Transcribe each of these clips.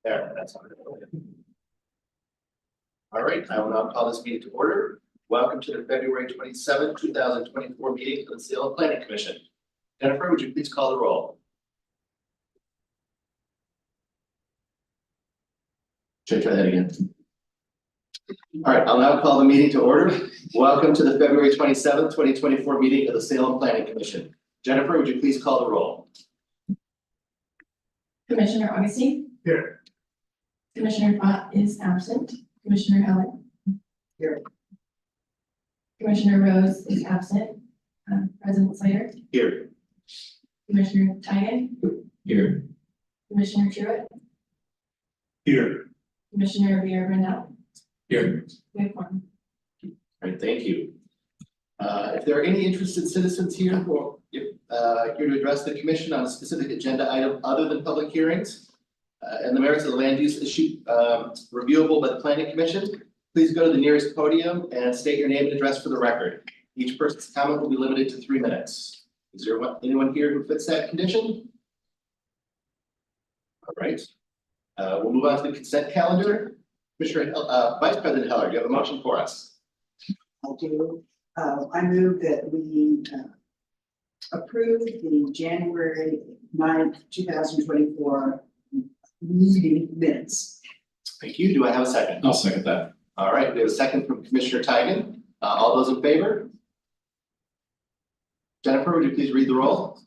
There, that's on it. All right, I will now call this meeting to order. Welcome to the February 27th, 2024 meeting of the Salem Planning Commission. Jennifer, would you please call the roll? Should I try that again? All right, I'll now call the meeting to order. Welcome to the February 27th, 2024 meeting of the Salem Planning Commission. Jennifer, would you please call the roll? Commissioner Augustine? Here. Commissioner Pott is absent. Commissioner Heller? Here. Commissioner Rose is absent. President Slater? Here. Commissioner Tigan? Here. Commissioner Truitt? Here. Commissioner Villarreal? Here. We have one. All right, thank you. If there are any interested citizens here who are here to address the commission on a specific agenda item other than public hearings and the merits of the land use issue reviewable by the planning commission, please go to the nearest podium and state your name and address for the record. Each person's comment will be limited to 3 minutes. Is there anyone here who fits that condition? All right. We'll move on to the consent calendar. Commissioner, Vice President Heller, do you have a motion for us? I do. I move that we approve the January 9th, 2024 meeting minutes. Thank you. Do I have a second? I'll second that. All right, we have a second from Commissioner Tigan. All those in favor? Jennifer, would you please read the roll?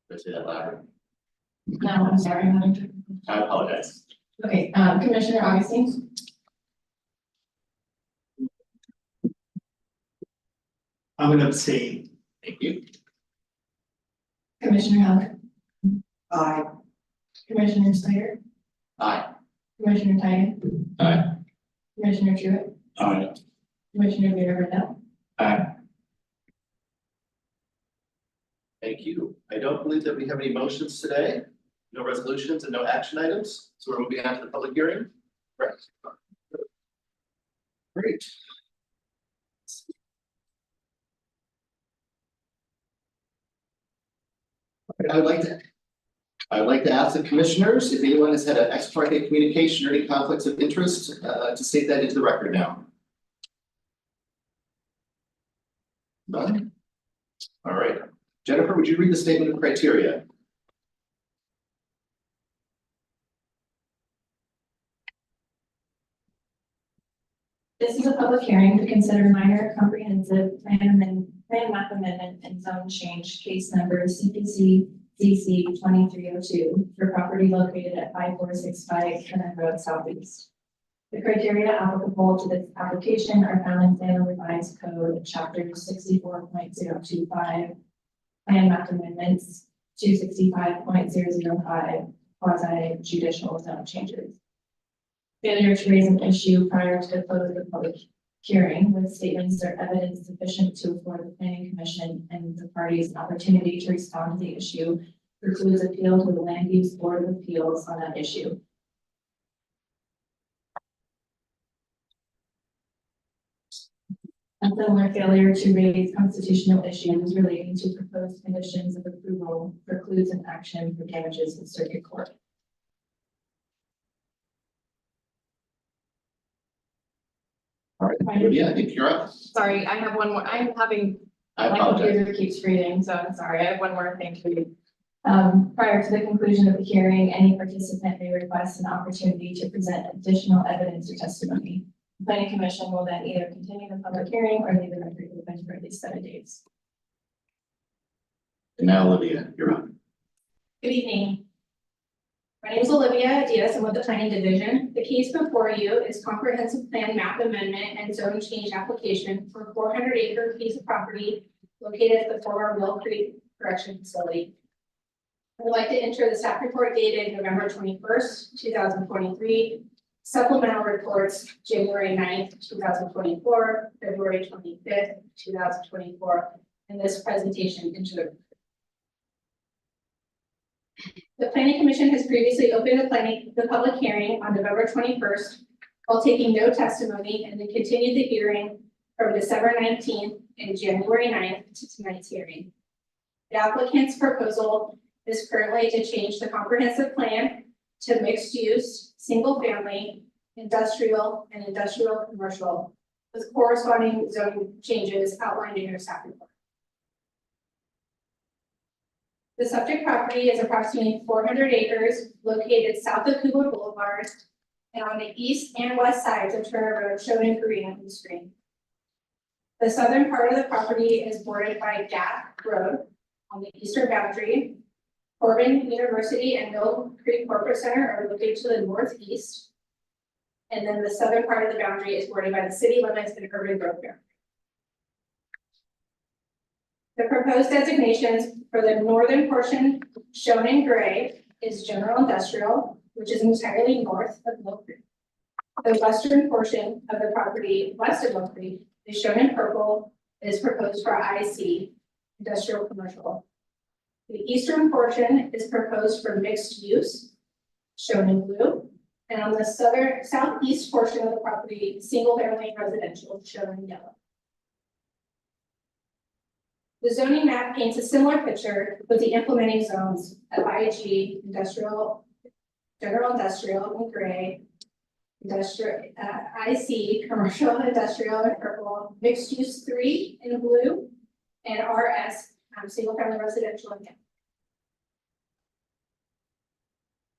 Let's say that louder. No, I'm sorry, I'm having to. I apologize. Okay, Commissioner Augustine? I'm going to abstain. Thank you. Commissioner Heller? Aye. Commissioner Slater? Aye. Commissioner Tigan? Aye. Commissioner Truitt? Aye. Commissioner Villarreal? Aye. Thank you. I don't believe that we have any motions today, no resolutions and no action items. So we're moving on to the public hearing. Correct. Great. I'd like to ask the commissioners if anyone has had an ex parte communication or any conflicts of interest to state that into the record now. None? All right. Jennifer, would you read the statement of criteria? This is a public hearing to consider minor comprehensive plan map amendment and zone change case number CPC CC 2302 for property located at 5465 Kenneth Road Southeast. The criteria applicable to this application are found in Salem Revised Code chapter 64.025 plan map amendments 265.005 quasi judicial zone changes. Failure to raise an issue prior to the close of the public hearing with statements or evidence sufficient to afford the planning commission and the parties an opportunity to respond to the issue precludes appeal to the land use board of appeals on that issue. A similar failure to raise constitutional issues relating to proposed conditions of approval precludes an action for damages in circuit court. All right, yeah, I think you're up. Sorry, I have one more. I'm having, I my apologize. computer keeps freezing, so I'm sorry. I have one more thing to read. Prior to the conclusion of the hearing, any participant may request an opportunity to present additional evidence or testimony. The planning commission will then either continue the public hearing or leave the record open for at least 7 days. And now Olivia, you're up. Good evening. My name is Olivia Diaz. I'm with the Planning Division. The case before you is comprehensive plan map amendment and zone change application for a 400-acre piece of property located at the former Mill Creek Correction Facility. I would like to enter the staff report dated November 21st, 2023, supplemental reports January 9th, 2024, February 25th, 2024, and this presentation into the The Planning Commission has previously opened the public hearing on November 21st while taking no testimony and then continued the hearing from December 19th and January 9th to tonight's hearing. The applicant's proposal is currently to change the comprehensive plan to mixed use, single family, industrial, and industrial commercial with corresponding zoning changes outlined in your staff report. The subject property is approximately 400 acres located south of Cuba Boulevard and on the east and west sides of Turner Road shown in green on the screen. The southern part of the property is bordered by Gap Road on the eastern boundary. Corbin University and Mill Creek Corporate Center are located to the northeast. And then the southern part of the boundary is bordered by the city limits and urban growth boundary. The proposed designations for the northern portion shown in gray is general industrial, which is entirely north of Mill Creek. The western portion of the property west of Mill Creek is shown in purple, is proposed for IC, industrial commercial. The eastern portion is proposed for mixed use, shown in blue, and on the southeast portion of the property, single family residential, shown in yellow. The zoning map paints a similar picture with the implementing zones of IG, industrial, general industrial in gray, industrial, IC, commercial industrial in purple, mixed use 3 in blue, and RS, single family residential in yellow.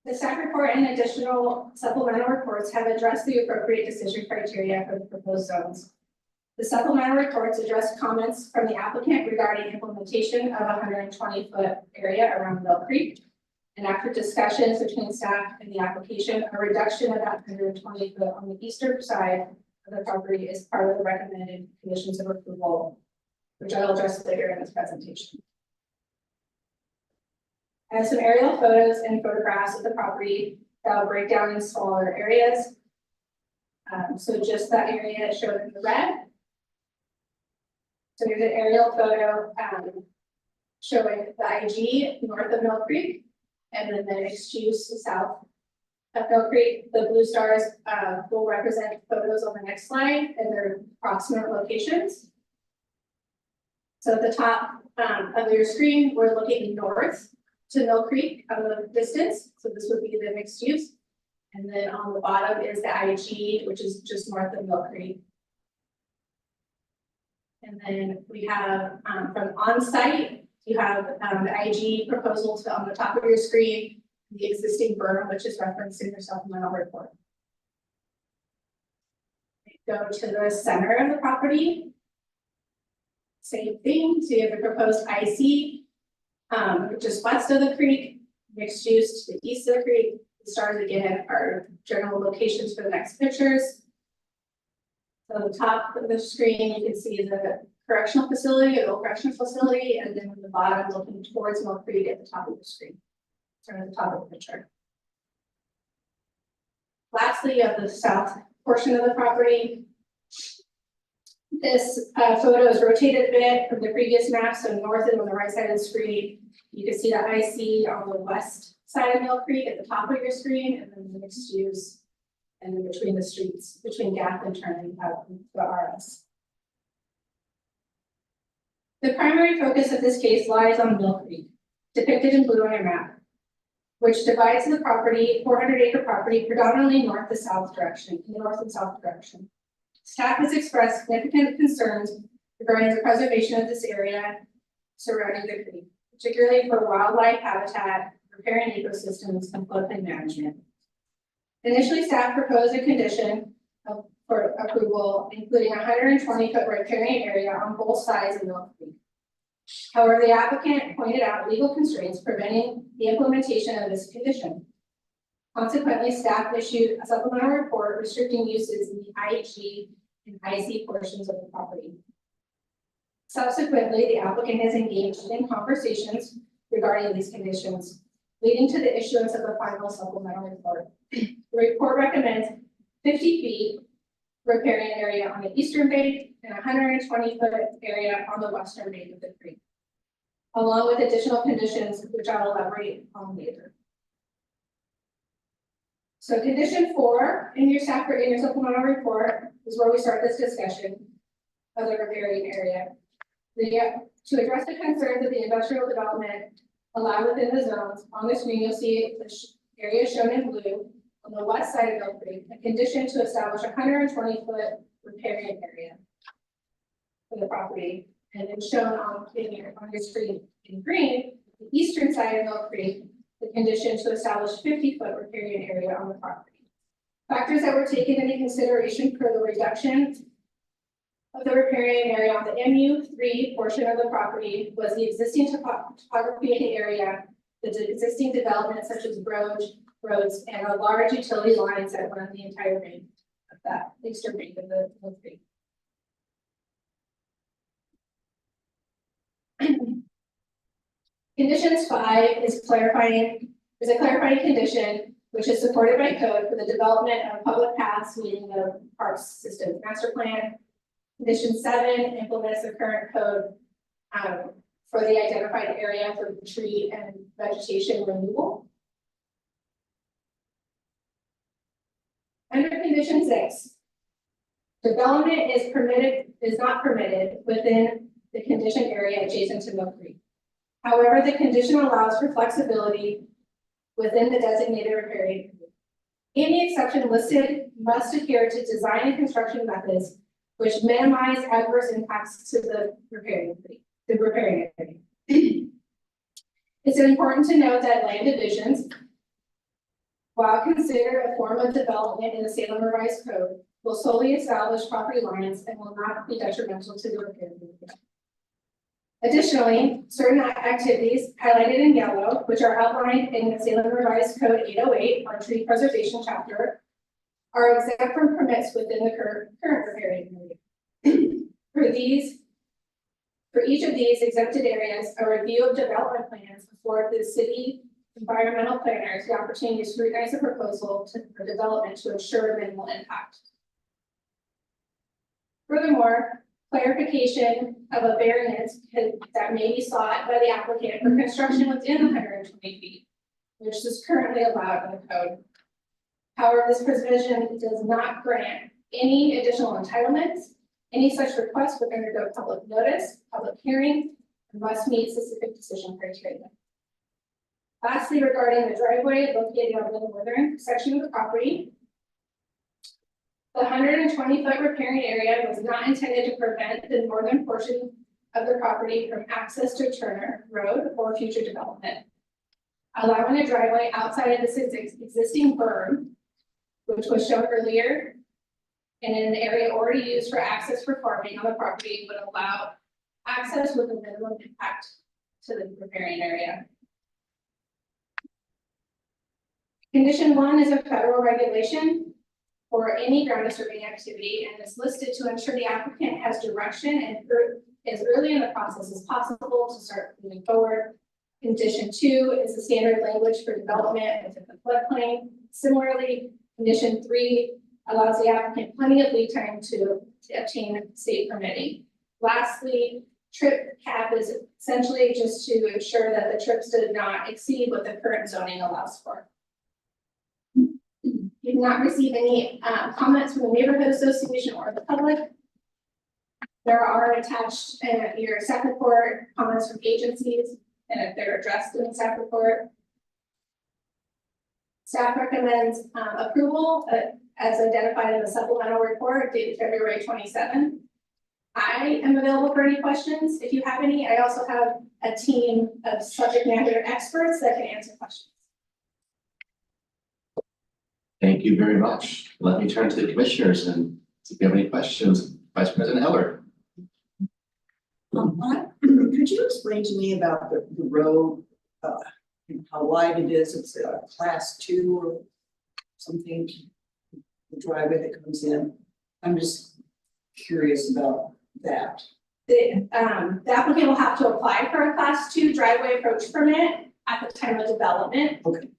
The staff report and additional supplemental reports have addressed the appropriate decision criteria for the proposed zones. The supplemental reports address comments from the applicant regarding implementation of a 120-foot area around Mill Creek. And after discussions between staff and the application, a reduction of that 120 foot on the eastern side of the property is part of the recommended conditions of approval, which I'll address later in this presentation. I have some aerial photos and photographs of the property that will break down in smaller areas. So just that area shown in the red. So here's an aerial photo showing the IG north of Mill Creek, and then the mixed use south of Mill Creek. The blue stars will represent photos on the next slide and their approximate locations. So at the top of your screen, we're looking north to Mill Creek out of the distance. So this would be the mixed use. And then on the bottom is the IG, which is just north of Mill Creek. And then we have from on-site, you have the IG proposal to on the top of your screen, the existing berm, which is referenced in your supplemental report. Go to the center of the property. Same thing, so you have the proposed IC, just west of the creek, mixed use to the east of the creek. The stars again are general locations for the next pictures. So the top of the screen, you can see the correctional facility, adult correctional facility, and then on the bottom, looking towards Mill Creek at the top of the screen. Sorry, at the top of the picture. Lastly, you have the south portion of the property. This photo is rotated a bit from the previous map, so north and on the right side of the screen. You can see the IC on the west side of Mill Creek at the top of your screen, and then the mixed use. And then between the streets, between Gap and Turner, you have the RS. The primary focus of this case lies on Mill Creek, depicted in blue on your map, which divides the property, 400-acre property, predominantly north to south direction, in the north and south direction. Staff has expressed significant concerns regarding the preservation of this area surrounding the creek, particularly for wildlife habitat, riparian ecosystems, and floodplain management. Initially, staff proposed a condition for approval, including a 120-foot riparian area on both sides of Mill Creek. However, the applicant pointed out legal constraints preventing the implementation of this condition. Consequently, staff issued a supplemental report restricting uses in the IG and IC portions of the property. Subsequently, the applicant has engaged in conversations regarding these conditions, leading to the issuance of the final supplemental report. The report recommends 50 feet riparian area on the eastern bank and 120-foot area on the western bank of the creek, along with additional conditions, which I'll elaborate on later. So condition 4 in your supplemental report is where we start this discussion. of the riparian area. To address the concerns of the industrial development allowed within the zones, on the screen, you'll see the area shown in blue on the west side of Mill Creek, a condition to establish a 120-foot riparian area for the property, and then shown on your screen in green, the eastern side of Mill Creek, the condition to establish 50-foot riparian area on the property. Factors that were taken into consideration for the reduction of the riparian area on the MU3 portion of the property was the existing topography of the area, the existing development such as roads, and a large utility lines that run the entire range of that eastern range of the Mill Creek. Conditions 5 is a clarifying condition which is supported by code for the development of public paths meeting the parks system master plan. Condition 7 implements the current code for the identified area for tree and vegetation removal. Under condition 6, development is not permitted within the condition area adjacent to Mill Creek. However, the condition allows for flexibility within the designated riparian area. Any exception listed must adhere to design and construction methods which minimize adverse impacts to the riparian area. It's important to note that land divisions, while considered a form of development in the Salem Revised Code, will solely establish property lines and will not be detrimental to the riparian area. Additionally, certain activities highlighted in yellow, which are outlined in the Salem Revised Code 808, our tree preservation chapter, are exempt from permits within the current riparian area. For each of these exempted areas, a review of development plans afford the city environmental planners the opportunity to scrutinize the proposal for development to ensure minimal impact. Furthermore, clarification of a variance that may be sought by the applicant for construction within 120 feet, which is currently allowed in the code. However, this provision does not grant any additional entitlements. Any such request would undergo public notice, public hearing, and must meet specific decision criteria. Lastly, regarding the driveway located on the northern section of the property, the 120-foot riparian area was not intended to prevent the northern portion of the property from access to Turner Road or future development. Allowing a driveway outside of this existing berm, which was shown earlier, and in an area already used for access for farming on the property, would allow access with a minimum impact to the riparian area. Condition 1 is a federal regulation for any ground surveying activity and is listed to ensure the applicant has direction and as early in the process as possible to start moving forward. Condition 2 is the standard language for development within the floodplain. Similarly, condition 3 allows the applicant plenty of lead time to obtain state permitting. Lastly, trip cap is essentially just to ensure that the trips did not exceed what the current zoning allows for. You did not receive any comments from the neighborhood association or the public. There are attached in your staff report comments from agencies, and if they're addressed in the staff report. Staff recommends approval as identified in the supplemental report dated February 27. I am available for any questions. If you have any, I also have a team of subject matter experts that can answer questions. Thank you very much. Let me turn to the commissioners and see if you have any questions. Vice President Heller. Could you explain to me about the road, and how wide it is? It's a class 2 or something, the driveway that comes in. I'm just curious about that. The applicant will have to apply for a class 2 driveway approach permit at the time of development. Okay.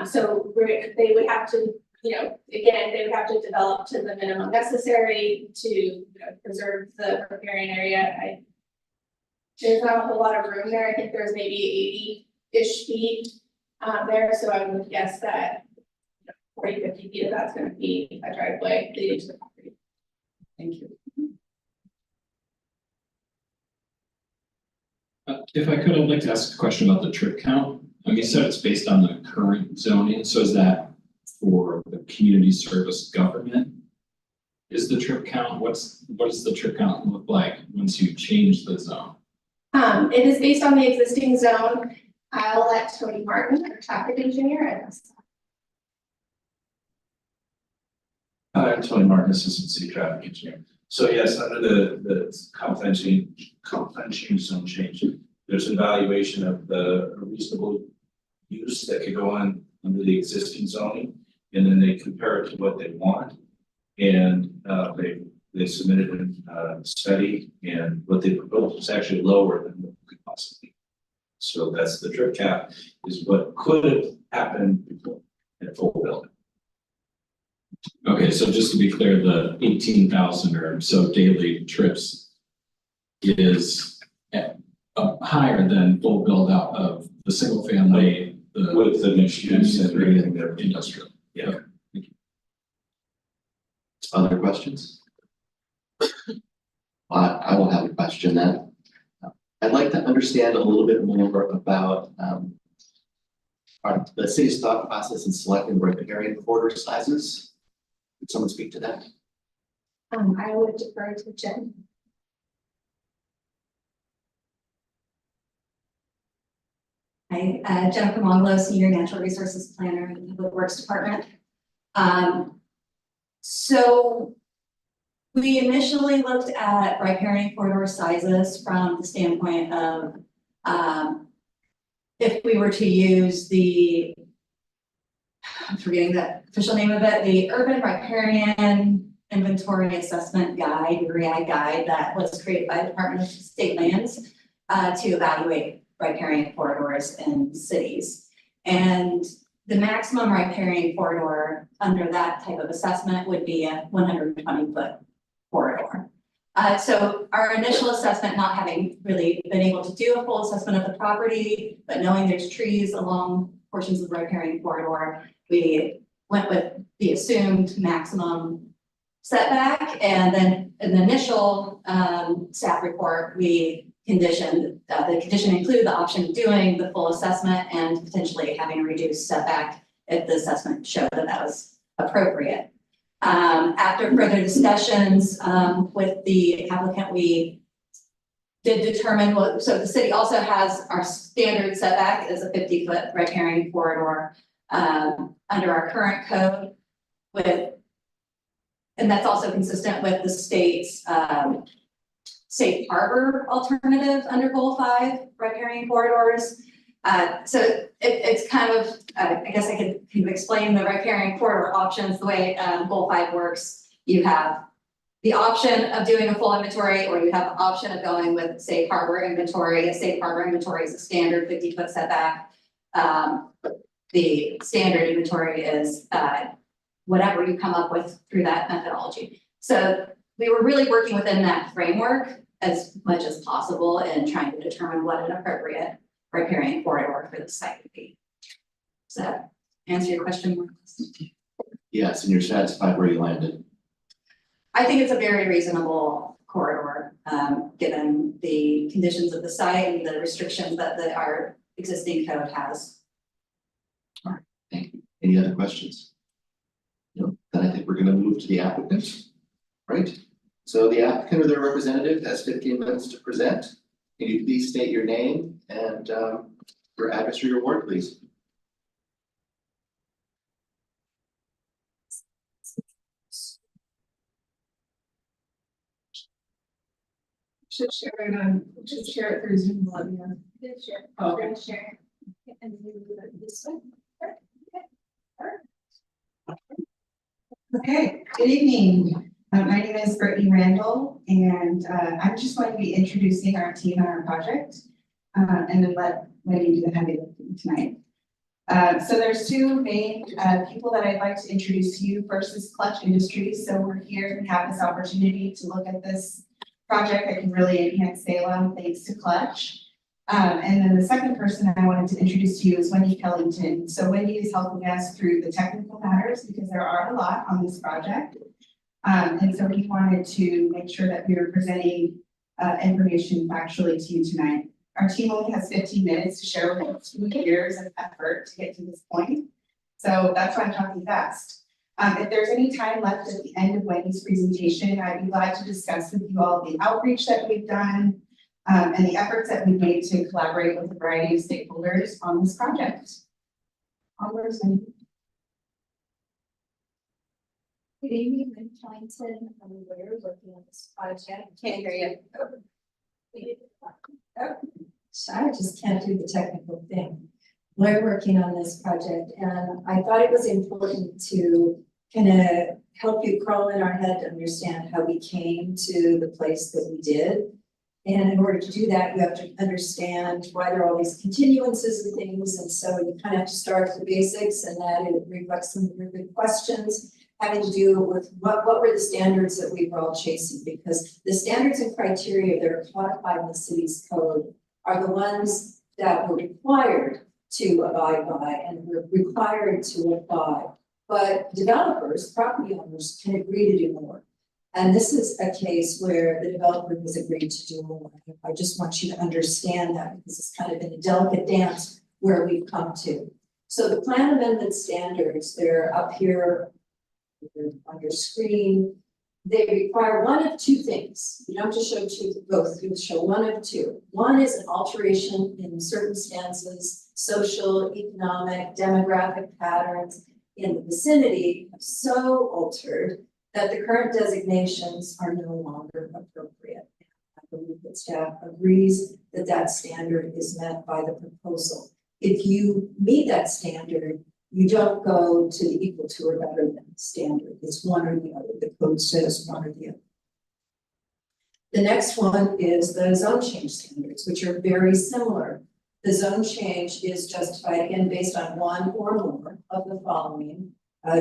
So they would have to, again, they would have to develop to the minimum necessary to preserve the riparian area. There's not a whole lot of room there. I think there's maybe 80-ish feet there. So I would guess that 40, 50 feet of that's going to be a driveway leading to the property. Thank you. If I could, I'd like to ask a question about the trip count. You said it's based on the current zoning, so is that for the community service government? Is the trip count, what does the trip count look like once you change the zone? It is based on the existing zone. I'll let Tony Martin, our traffic engineer, address that. Hi, I'm Tony Martin, Assistant City Traffic Engineer. So yes, under the confidential zone change, there's an evaluation of the reasonable use that could go on under the existing zoning, and then they compare it to what they want. And they submitted a study, and what they proposed was actually lower than what we could possibly. So that's the trip cap, is what could have happened before at full building. Okay, so just to be clear, the 18,000 or so daily trips is higher than full build out of the single family, the With the mixed use and everything there. industrial. Yeah. Other questions? I will have a question then. I'd like to understand a little bit more about the city's thought process in selecting riparian corridor sizes. Could someone speak to that? I would defer to Jen. Hi, Jennifer Mongolo, Senior Natural Resources Planner in the Public Works Department. So we initially looked at riparian corridor sizes from the standpoint of if we were to use I'm forgetting the official name of it, the Urban Riparian Inventory Assessment Guide, REI guide that was created by the Department of State Lands to evaluate riparian corridors in cities. And the maximum riparian corridor under that type of assessment would be a 120-foot corridor. So our initial assessment, not having really been able to do a full assessment of the property, but knowing there's trees along portions of the riparian corridor, we went with the assumed maximum setback. And then in the initial staff report, we conditioned, the condition included the option of doing the full assessment and potentially having a reduced setback if the assessment showed that that was appropriate. After further discussions with the applicant, we did determine so the city also has our standard setback is a 50-foot riparian corridor under our current code and that's also consistent with the state's safe harbor alternative under Goal 5 riparian corridors. So it's kind of, I guess I could explain the riparian corridor options the way Goal 5 works. You have the option of doing a full inventory, or you have the option of going with safe harbor inventory. A safe harbor inventory is a standard 50-foot setback. The standard inventory is whatever you come up with through that methodology. So we were really working within that framework as much as possible and trying to determine what an appropriate riparian corridor for the site would be. Does that answer your question more? Yes, and you're satisfied where you landed. I think it's a very reasonable corridor, given the conditions of the site and the restrictions that our existing code has. All right, thank you. Any other questions? No, then I think we're gonna move to the applicant, right? So the applicant or their representative has 15 minutes to present. Can you please state your name and your address or your ward, please? Should share it through Zoom. Good share. Oh. Good share. And then we do it this way. Okay, good evening. My name is Brittany Randall, and I'm just going to be introducing our team on our project, and then let you do the heavy lifting tonight. So there's two main people that I'd like to introduce to you. First is Clutch Industries. So we're here and have this opportunity to look at this project that can really enhance Salem thanks to Clutch. And then the second person I wanted to introduce to you is Wendy Kellington. So Wendy is helping us through the technical matters because there are a lot on this project. And so we wanted to make sure that we were presenting information factually to you tonight Our team only has 15 minutes to share with us 2 years of effort to get to this point. So that's why I'm talking fast. If there's any time left at the end of Wendy's presentation, I'd be glad to discuss with you all the outreach that we've done and the efforts that we've made to collaborate with a variety of stakeholders on this project. Onwards, Wendy. Good evening, I'm Killington, I'm a lawyer working on this project. Can't hear you. So I just can't do the technical thing. We're working on this project and I thought it was important to kind of help you crawl in our head to understand how we came to the place that we did. And in order to do that, you have to understand why there are all these continuances and things. And so you kind of have to start at the basics, and that it reflects some really good questions having to do with what were the standards that we were all chasing, because the standards and criteria that are codified in the city's code are the ones that were required to abide by and were required to apply. But developers, property owners can agree to do more. And this is a case where the developer has agreed to do more. I just want you to understand that, because it's kind of been a delicate dance where we've come to. So the plan amendment standards, they're up here on your screen. They require one of two things. You don't have to show both, you show one of two. One is an alteration in circumstances, social, economic, demographic patterns in the vicinity so altered that the current designations are no longer appropriate. I believe that staff agrees that that standard is met by the proposal. If you meet that standard, you don't go to the equal to or better than standard. It's one or the other. The code says one or the other. The next one is the zone change standards, which are very similar. The zone change is justified again based on one or more of the following.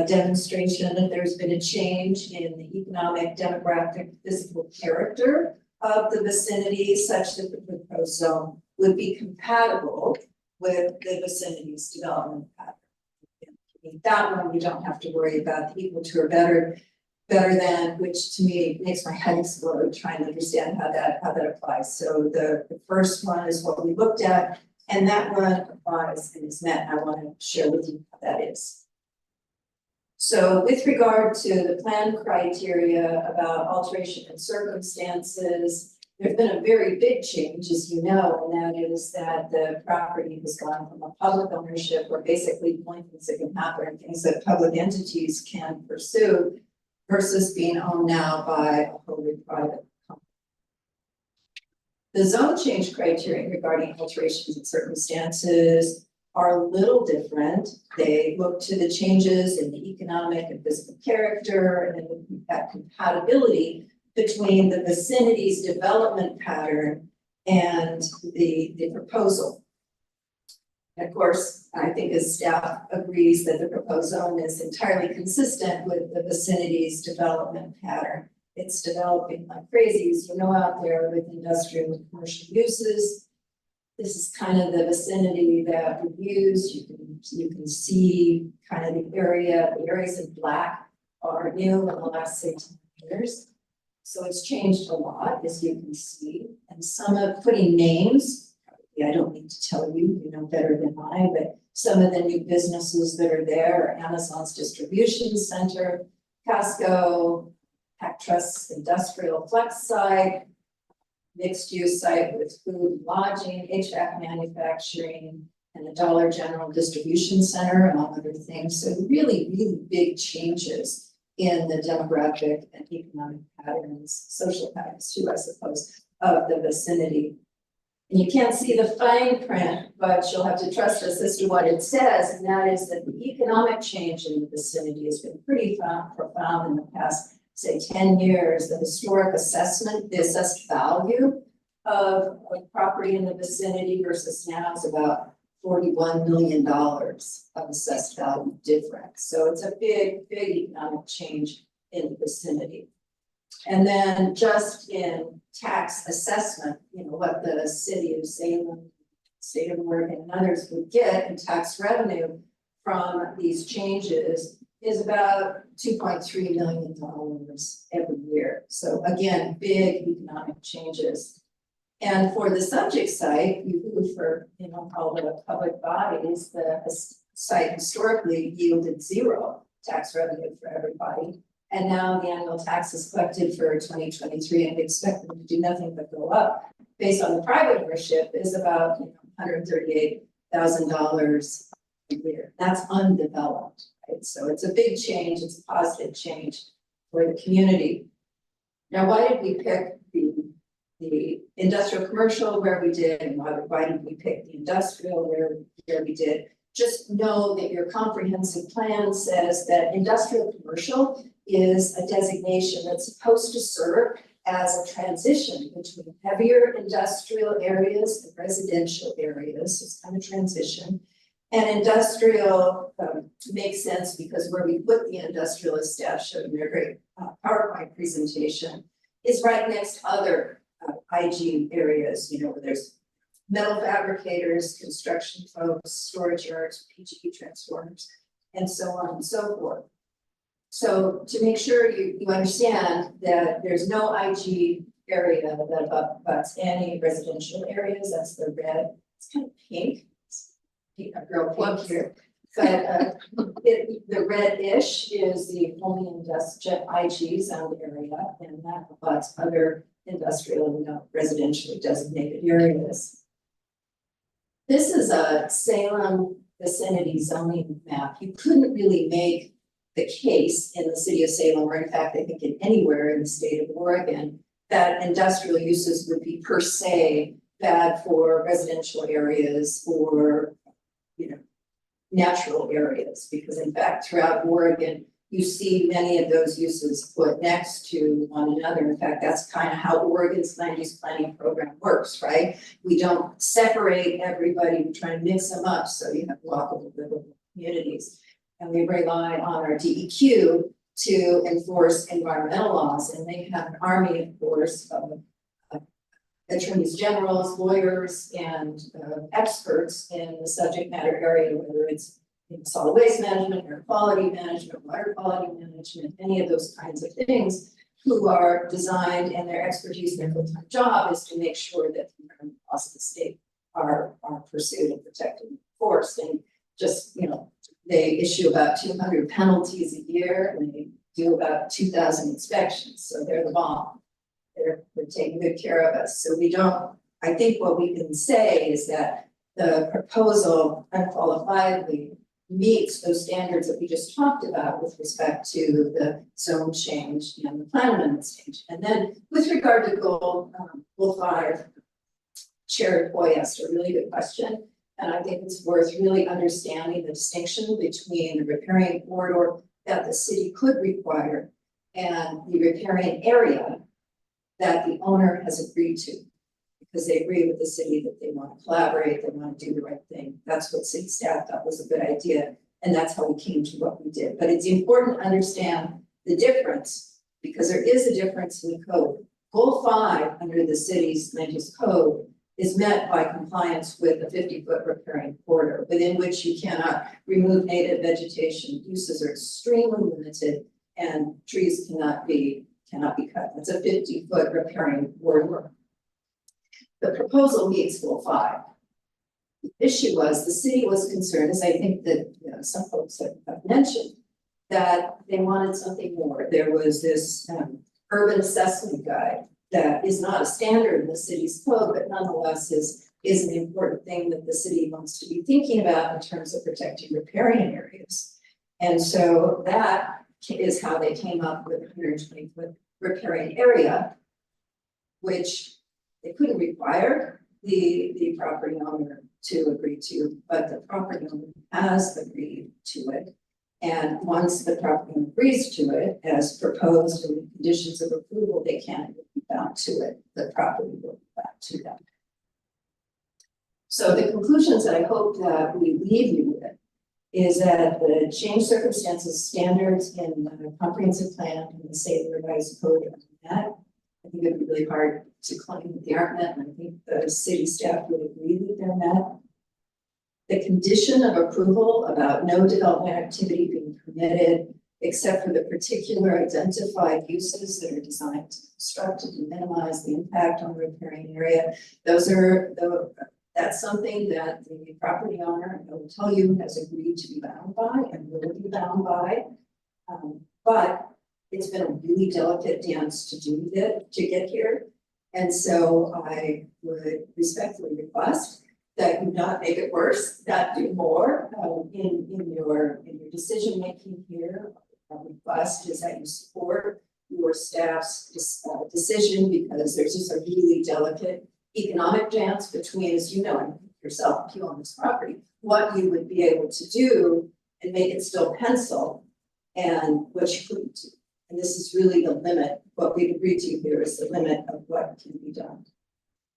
Demonstration that there's been a change in the economic, demographic, physical character of the vicinity such that the proposed zone would be compatible with the vicinity's development pattern. That one, you don't have to worry about the equal to or better than, which to me makes my head explode trying to understand how that applies. So the first one is what we looked at, and that one applies and is met. And I want to share with you how that is. So with regard to the plan criteria about alteration in circumstances, there's been a very big change, as you know, and that is that the property has gone from a public ownership where basically only things that can happen, things that public entities can pursue, versus being owned now by a wholly private company. The zone change criteria regarding alterations in circumstances are a little different. They look to the changes in the economic and physical character and looking at compatibility between the vicinity's development pattern and the proposal. And of course, I think as staff agrees that the proposed zone is entirely consistent with the vicinity's development pattern. It's developing like crazy, as you know, out there with industrial and commercial uses. This is kind of the vicinity that we use. You can see kind of the areas in black are new in the last 6 years. So it's changed a lot, as you can see. And some of putting names, I don't need to tell you, you know better than I, but some of the new businesses that are there are Amazon's distribution center, Costco, Pactrus Industrial Flex site, mixed use site with food, lodging, HVAC manufacturing, and a Dollar General distribution center, among other things. So really, really big changes in the demographic and economic patterns, social patterns too, I suppose, of the vicinity. And you can't see the fine print, but you'll have to trust us as to what it says, and that is that the economic change in the vicinity has been pretty profound in the past, say, 10 years. The historic assessment, the assessed value of property in the vicinity versus now is about $41 million of assessed value difference. So it's a big, big economic change in the vicinity. And then just in tax assessment, you know, what the city of Salem, state of Oregon, and others would get in tax revenue from these changes is about $2.3 million every year. So again, big economic changes. And for the subject site, you, for, all the public bodies, the site historically yielded 0 tax revenue for everybody. And now the annual tax is collected for 2023, and we expect them to do nothing but go up. Based on the private ownership is about $138,000 a year. That's undeveloped, right? So it's a big change, it's a positive change for the community. Now, why did we pick the industrial commercial where we did, and why did we pick the industrial where we did? Just know that your comprehensive plan says that industrial commercial is a designation that's supposed to serve as a transition between heavier industrial areas and residential areas. It's kind of transition. And industrial makes sense because where we put the industrial, as staff showed in their great PowerPoint presentation, is right next to other IG areas, where there's metal fabricators, construction folks, storage yards, PGE transformers, and so on and so forth. So to make sure you understand that there's no IG area that abuts any residential areas, that's the red, it's kind of pink. A girl pink here, but the reddish is the only industrial IG zoned area, and that abuts other industrial and residentially designated areas. This is a Salem vicinity zoning map. You couldn't really make the case in the city of Salem, or in fact, I think in anywhere in the state of Oregon, that industrial uses would be per se bad for residential areas or natural areas, because in fact, throughout Oregon, you see many of those uses put next to one another. In fact, that's kind of how Oregon's land use planning program works, right? We don't separate everybody, we try to mix them up so you have walkable, livable communities. And we rely on our DEQ to enforce environmental laws, and they have an army, of course, of attorneys generals, lawyers, and experts in the subject matter area, whether it's solid waste management, air quality management, water quality management, any of those kinds of things, who are designed, and their expertise and their full-time job is to make sure that the environmental laws of the state are pursued and protected and enforced. And just, they issue about 200 penalties a year, and they do about 2,000 inspections, so they're the bomb. They're taking good care of us. So I think what we can say is that the proposal unqualifiedly meets those standards that we just talked about with respect to the zone change and the plan amendment change. And then with regard to goal 5, Chair Boy asked a really good question. And I think it's worth really understanding the distinction between the riparian corridor that the city could require and the riparian area that the owner has agreed to, because they agree with the city that they want to collaborate, they want to do the right thing. That's what city staff thought was a good idea, and that's how we came to what we did. But it's important to understand the difference, because there is a difference in the code. Goal 5 under the city's land use code is met by compliance with a 50-foot riparian corridor, within which you cannot remove native vegetation. Uses are extremely limited, and trees cannot be cut. That's a 50-foot riparian corridor. The proposal meets Goal 5. The issue was the city was concerned, as I think that some folks have mentioned, that they wanted something more. There was this urban assessment guide that is not a standard in the city's code, but nonetheless is an important thing that the city wants to be thinking about in terms of protecting riparian areas. And so that is how they came up with 120-foot riparian area, which they couldn't require the property owner to agree to, but the property owner has agreed to it. And once the property owner agrees to it, as proposed in the conditions of approval, they can't be bound to it. The property will be bound to them. So the conclusions that I hope that we leave you with is that the change circumstances standards in the comprehensive plan and the Salem revised code are met. I think it would be really hard to claim that they aren't met, and I think the city staff would agree that they're met. The condition of approval about no development activity being permitted except for the particular identified uses that are designed to construct and minimize the impact on the riparian area. That's something that the property owner, I will tell you, has agreed to be bound by and will be bound by. But it's been a really delicate dance to do that, to get here. And so I would respectfully request that you not make it worse, not do more, in your decision making here. Our request is that you support your staff's decision, because there's just a really delicate economic dance between, as you know yourself, if you own this property, what you would be able to do and make it still pencil, and what you couldn't do. And this is really the limit. What we've agreed to here is the limit of what can be done.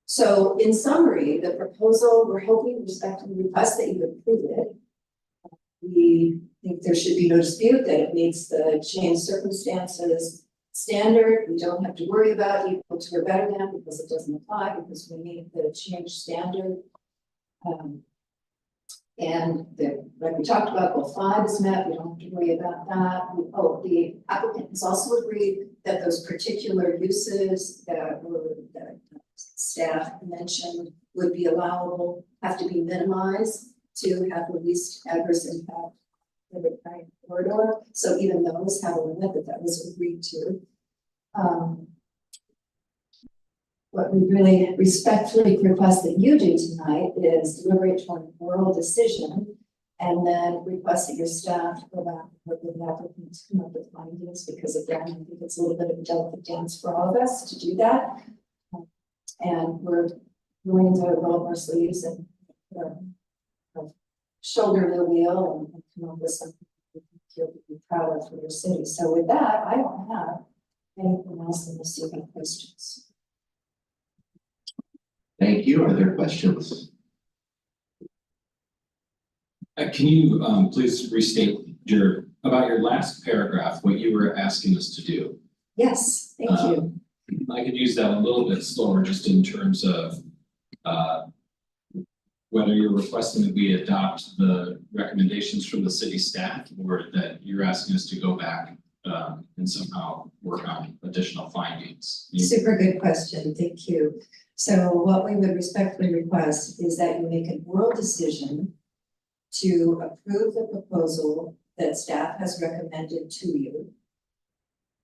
So in summary, the proposal, we're hoping, respectfully request that you approve it. We think there should be no dispute that it meets the changed circumstances standard. We don't have to worry about equal to or better than, because it doesn't apply, because we need the changed standard. And like we talked about, goal 5 is met, we don't have to worry about that. The applicant has also agreed that those particular uses that staff mentioned would be allowable, have to be minimized to have the least adverse impact in the corridor. So even those have a limit that was agreed to. What we really respectfully request that you do tonight is deliberate to an oral decision, and then request that your staff go back and work with the applicant to come up with findings, because again, I think it's a little bit of a delicate dance for all of us to do that. And we're willing to roll up our sleeves and shoulder the wheel and come up with something you'll be proud of for your city. So with that, I don't have anything else unless you have questions. Thank you. Are there questions? Can you please restate about your last paragraph, what you were asking us to do? Yes, thank you. I could use that a little bit slower, just in terms of whether you're requesting that we adopt the recommendations from the city staff, or that you're asking us to go back and somehow work on additional findings. Super good question, thank you. So what we would respectfully request is that you make an oral decision to approve the proposal that staff has recommended to you,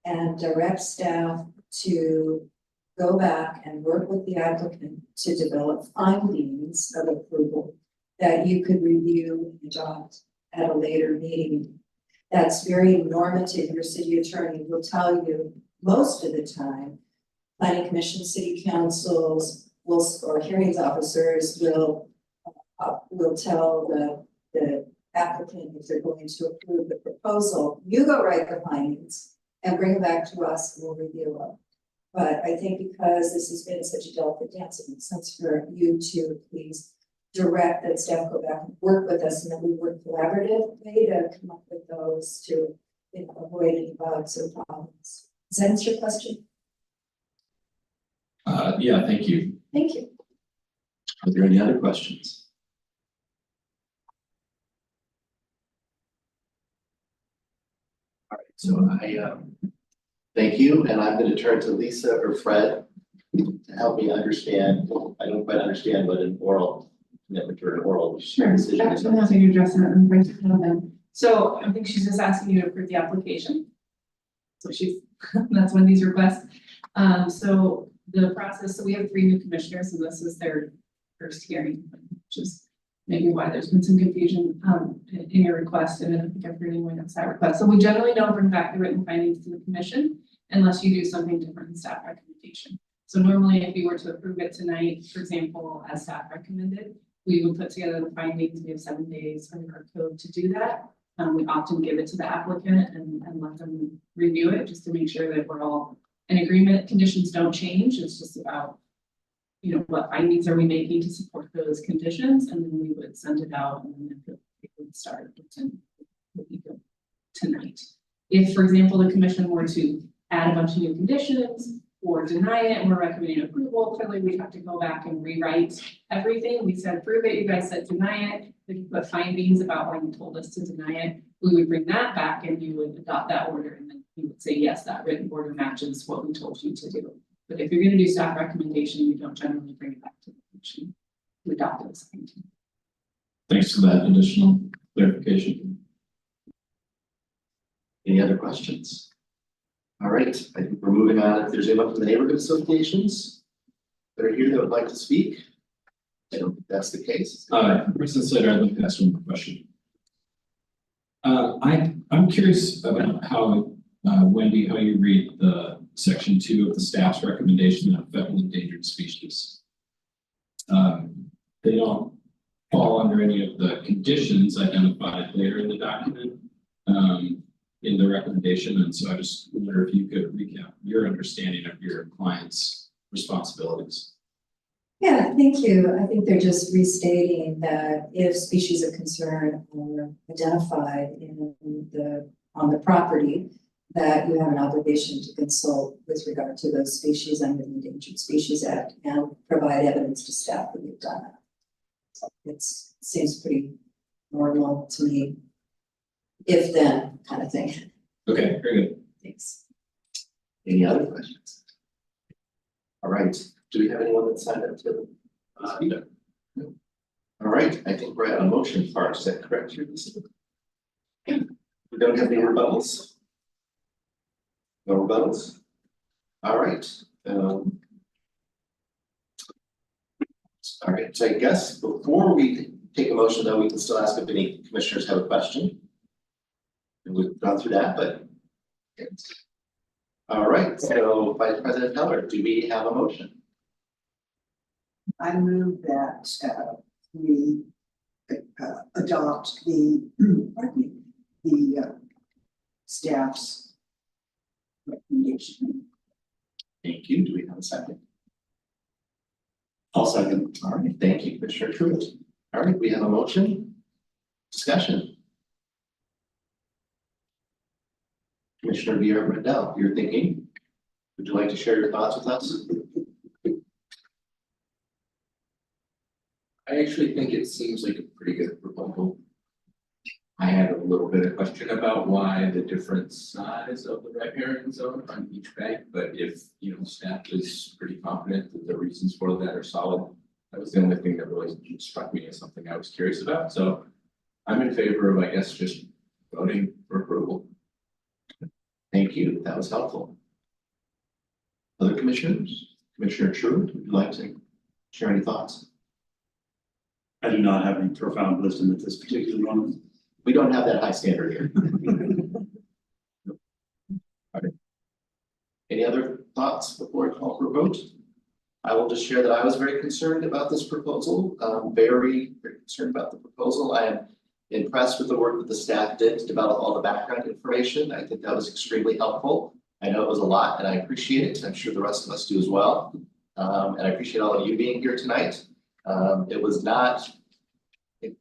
and direct staff to go back and work with the applicant to develop findings of approval that you could review and adopt at a later meeting. That's very normative. Your city attorney will tell you most of the time, planning commission, city councils or hearings officers will tell the applicant if they're going to approve the proposal. You go write the findings and bring them back to us, and we'll review them. But I think because this has been such a delicate dance, it makes sense for you to please direct that staff go back and work with us, and then we work collaboratively to come up with those to avoid any bugs or problems. Does that answer your question? Yeah, thank you. Thank you. Are there any other questions? All right, so I thank you, and I'm going to turn to Lisa or Fred to help me understand. I don't quite understand what an oral commitment or an oral decision is. I'm happy to address that and break it down. So I think she's just asking you to approve the application. So that's one of these requests. So the process, so we have 3 new commissioners, and this is their first hearing, which is maybe why there's been some confusion in your request, and I don't think I've heard anyone else that request. So we generally don't bring back the written findings to the commission unless you do something different in staff recommendation. So normally, if you were to approve it tonight, for example, as staff recommended, we would put together the findings. We have 7 days under our code to do that. We often give it to the applicant and let them review it, just to make sure that we're all in agreement. Conditions don't change. It's just about, what findings are we making to support those conditions, and then we would send it out, and then it would start tonight. If, for example, the commission were to add a bunch of new conditions or deny it and we're recommending approval, clearly we'd have to go back and rewrite everything. We said approve it, you guys said deny it. If you put findings about why you told us to deny it, we would bring that back and you would adopt that order and then you would say, yes, that written order matches what we told you to do. But if you're gonna do staff recommendation, you don't generally bring it back to the commission. You adopt it as a committee. Thanks for that additional clarification. Any other questions? All right, I think we're moving on. If there's anyone from the neighborhood associations that are here that would like to speak, I don't think that's the case. President Slater, I'd like to ask one more question. I'm curious about how, Wendy, how you read the section 2 of the staff's recommendation on federal endangered species. They don't fall under any of the conditions identified later in the document, in the recommendation, and so I just wonder if you could recap your understanding of your client's responsibilities. Yeah, thank you. I think they're just restating that if species of concern are identified on the property, that you have an obligation to consult with regard to those species under the Endangered Species Act and provide evidence to staff that you've done that. So it seems pretty normal to me, if then kind of thing. Okay, very good. Thanks. Any other questions? All right, do we have anyone that signed up to speak? No. All right, I think we're at a motion part, is that correct here, Lisa? We don't have any rebuttals? No rebuttals? All right. All right, so I guess before we take a motion, though, we can still ask if any commissioners have a question. And we've gone through that, but. All right, so Vice President Heller, do we have a motion? I move that we adopt the, pardon me, the staff's recommendation. Thank you. Do we have a second? I'll second. All right, thank you, Commissioner Truitt. All right, we have a motion. Discussion. Commissioner Villarreal, you're thinking, would you like to share your thoughts with us? I actually think it seems like a pretty good proposal. I had a little bit of question about why the different size of the riparian zone on each bank, but if, staff is pretty confident that the reasons for that are solid, that was the only thing that really struck me as something I was curious about. So I'm in favor of, I guess, just voting for approval. Thank you. That was helpful. Other commissioners? Commissioner Truitt, would you like to share any thoughts? I do not have any profound wisdom at this particular moment. We don't have that high standard here. All right. Any other thoughts before I call for a vote? I will just share that I was very concerned about this proposal, very concerned about the proposal. I am impressed with the work that the staff did to develop all the background information. I think that was extremely helpful. I know it was a lot and I appreciate it. I'm sure the rest of us do as well. And I appreciate all of you being here tonight. It was not,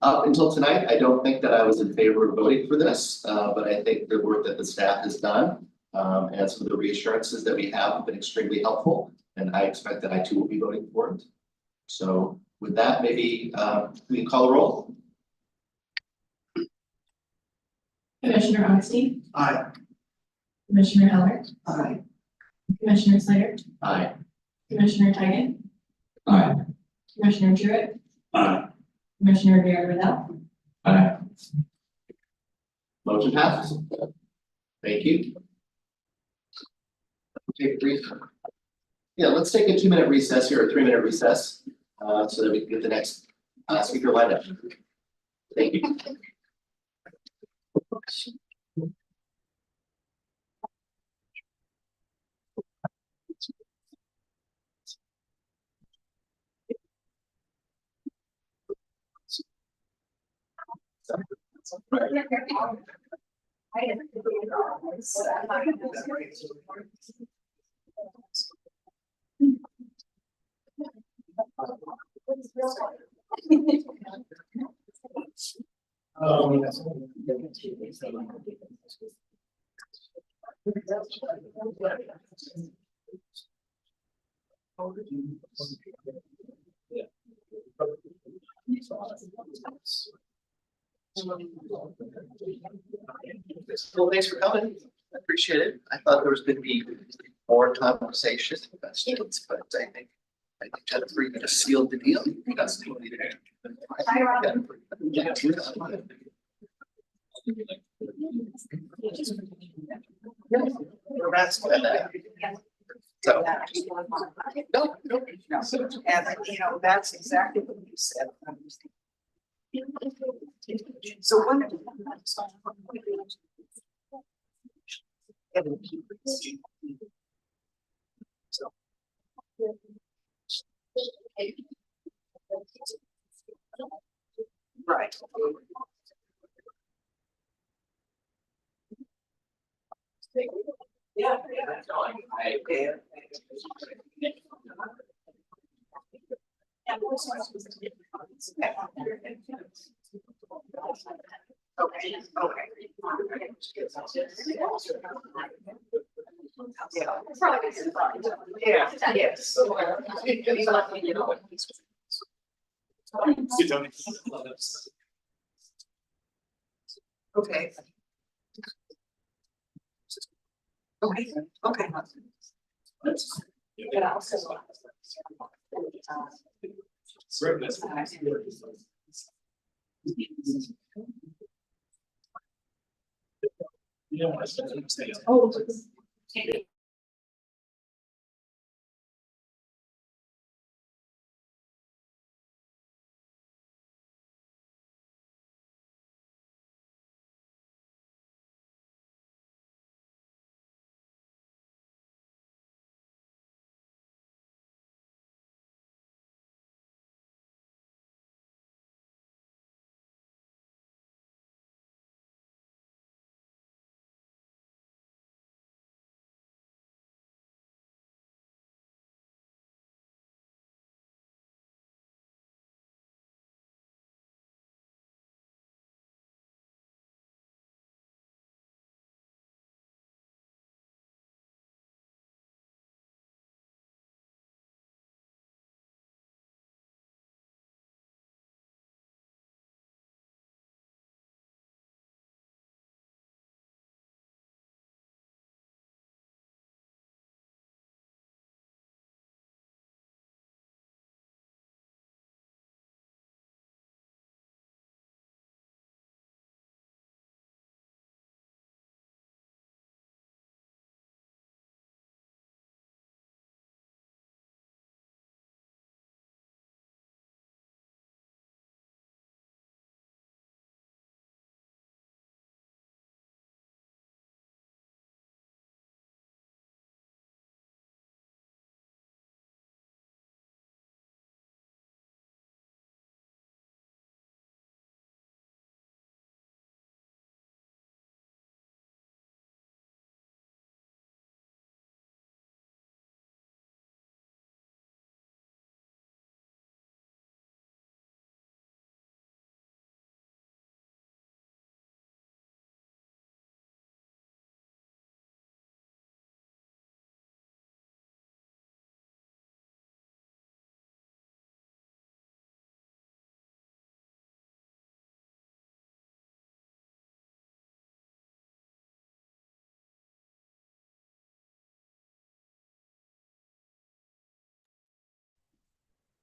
up until tonight, I don't think that I was in favor of voting for this, but I think the work that the staff has done and some of the reassurances that we have been extremely helpful. And I expect that I too will be voting for it. So with that, maybe we can call a roll. Commissioner Augustine, Aye. Commissioner Heller, Aye. Commissioner Slater, Aye. Commissioner Tigan, Aye. Commissioner Truitt, Aye. Commissioner Villarreal. Aye. Motion passes. Thank you. Take a brief. Yeah, let's take a 2-minute recess here, or 3-minute recess, so that we can get the next speaker lined up. Thank you. Well, thanks for coming. I appreciate it. I thought there was gonna be more conversation about students, but I think Jennifer, you just sealed the deal. That's totally there. That's so. No, no. And, you know, that's exactly what you said. So what? So. Right. Yeah, yeah, no, I. Okay, okay. Yeah. Yeah, yes. Okay. Okay, okay. But also. Oh.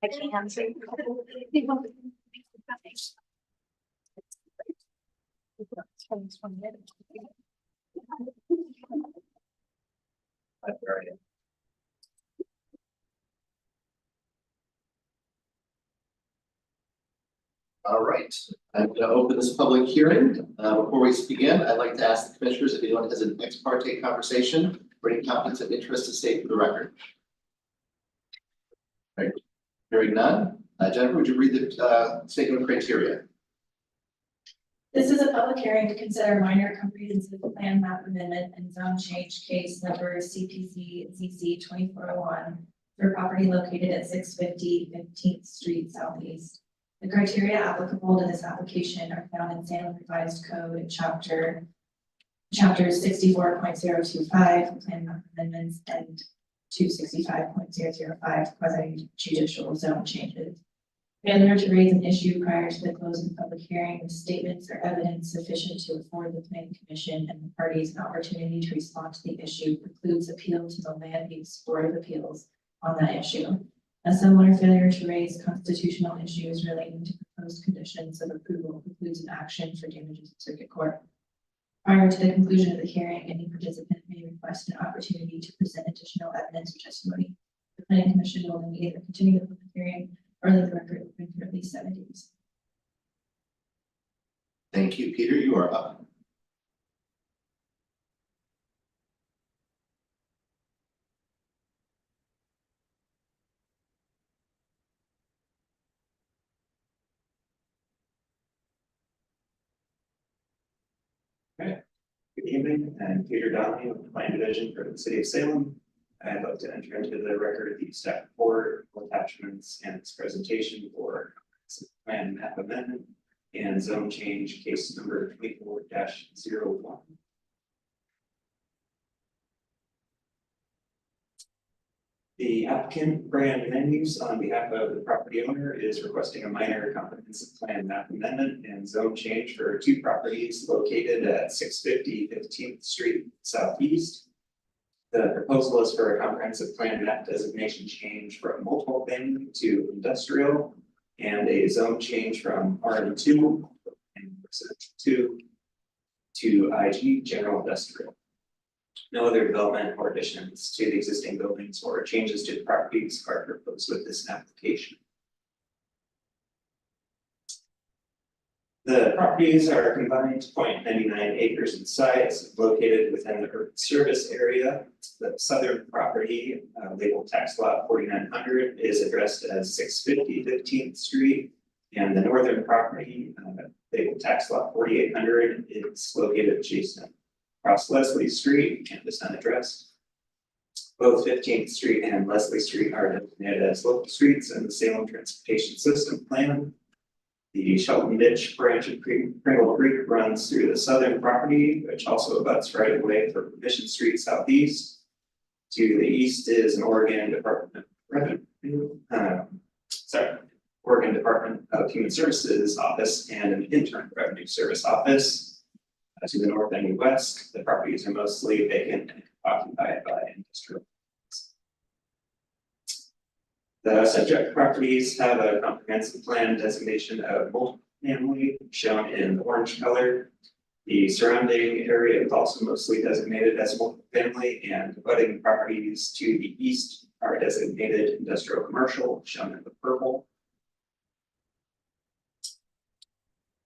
I can't answer. All right, I'm going to open this public hearing. Before we begin, I'd like to ask the commissioners if anyone has an ex parte conversation or any conflicts of interest to state for the record. All right, hearing none. Jennifer, would you read the statement of criteria? This is a public hearing to consider minor comprehensive plan map amendment and zone change case number CPC ZC 2401 for property located at 650 15th Street Southeast. The criteria applicable to this application are found in Salem Revised Code chapter 64.025 plan map amendments and 265.005 quasi judicial zone changes. Failure to raise an issue prior to the close of the public hearing with statements or evidence sufficient to afford the planning commission and the parties an opportunity to respond to the issue precludes appeal to the Land Use Board of Appeals on that issue. A similar failure to raise constitutional issues relating to proposed conditions of approval precludes an action for damages in circuit court. Prior to the conclusion of the hearing, any participant may request an opportunity to present additional evidence or testimony. The planning commission will then either continue the public hearing or leave the record open for at least 7 days. Thank you, Peter. You are up. Good evening, I'm Peter Donnelly of the Plan Division for the City of Salem. I'd like to enter into the record the staff report, attachments, and its presentation for plan map amendment and zone change case number 24-01. The applicant, Brand Menus, on behalf of the property owner, is requesting a minor comprehensive plan map amendment and zone change for 2 properties located at 650 15th Street Southeast. The proposal is for a comprehensive plan map designation change from multiple family to industrial and a zone change from RM2 and residential 2 to IG general industrial. No other development or additions to the existing buildings or changes to the properties are proposed with this application. The properties are combined 0.99 acres in size, located within the urban service area. The southern property, labeled tax lot 4900, is addressed as 650 15th Street. And the northern property, labeled tax lot 4800, is located adjacent across Leslie Street and is unaddressed. Both 15th Street and Leslie Street are designated as local streets in the Salem Transportation System Plan. The Shelton Ditch branch of Pringle Creek runs through the southern property, which also abuts right of way for Mission Street Southeast. To the east is an Oregon Department of Revenue, Oregon Department of Human Services office and an Internal Revenue Service office. To the north and west, the properties are mostly vacant and occupied by industrial. The subject properties have a comprehensive plan designation of multifamily shown in orange color. The surrounding area is also mostly designated as multifamily, and abutting properties to the east are designated industrial commercial shown in the purple.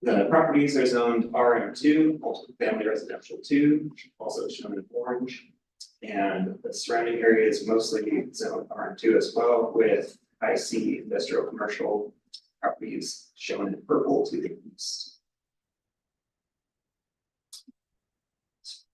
The properties are zoned RM2, multifamily residential 2, also shown in orange. And the surrounding area is mostly zoned RM2 as well, with IC industrial commercial properties shown in purple to the east.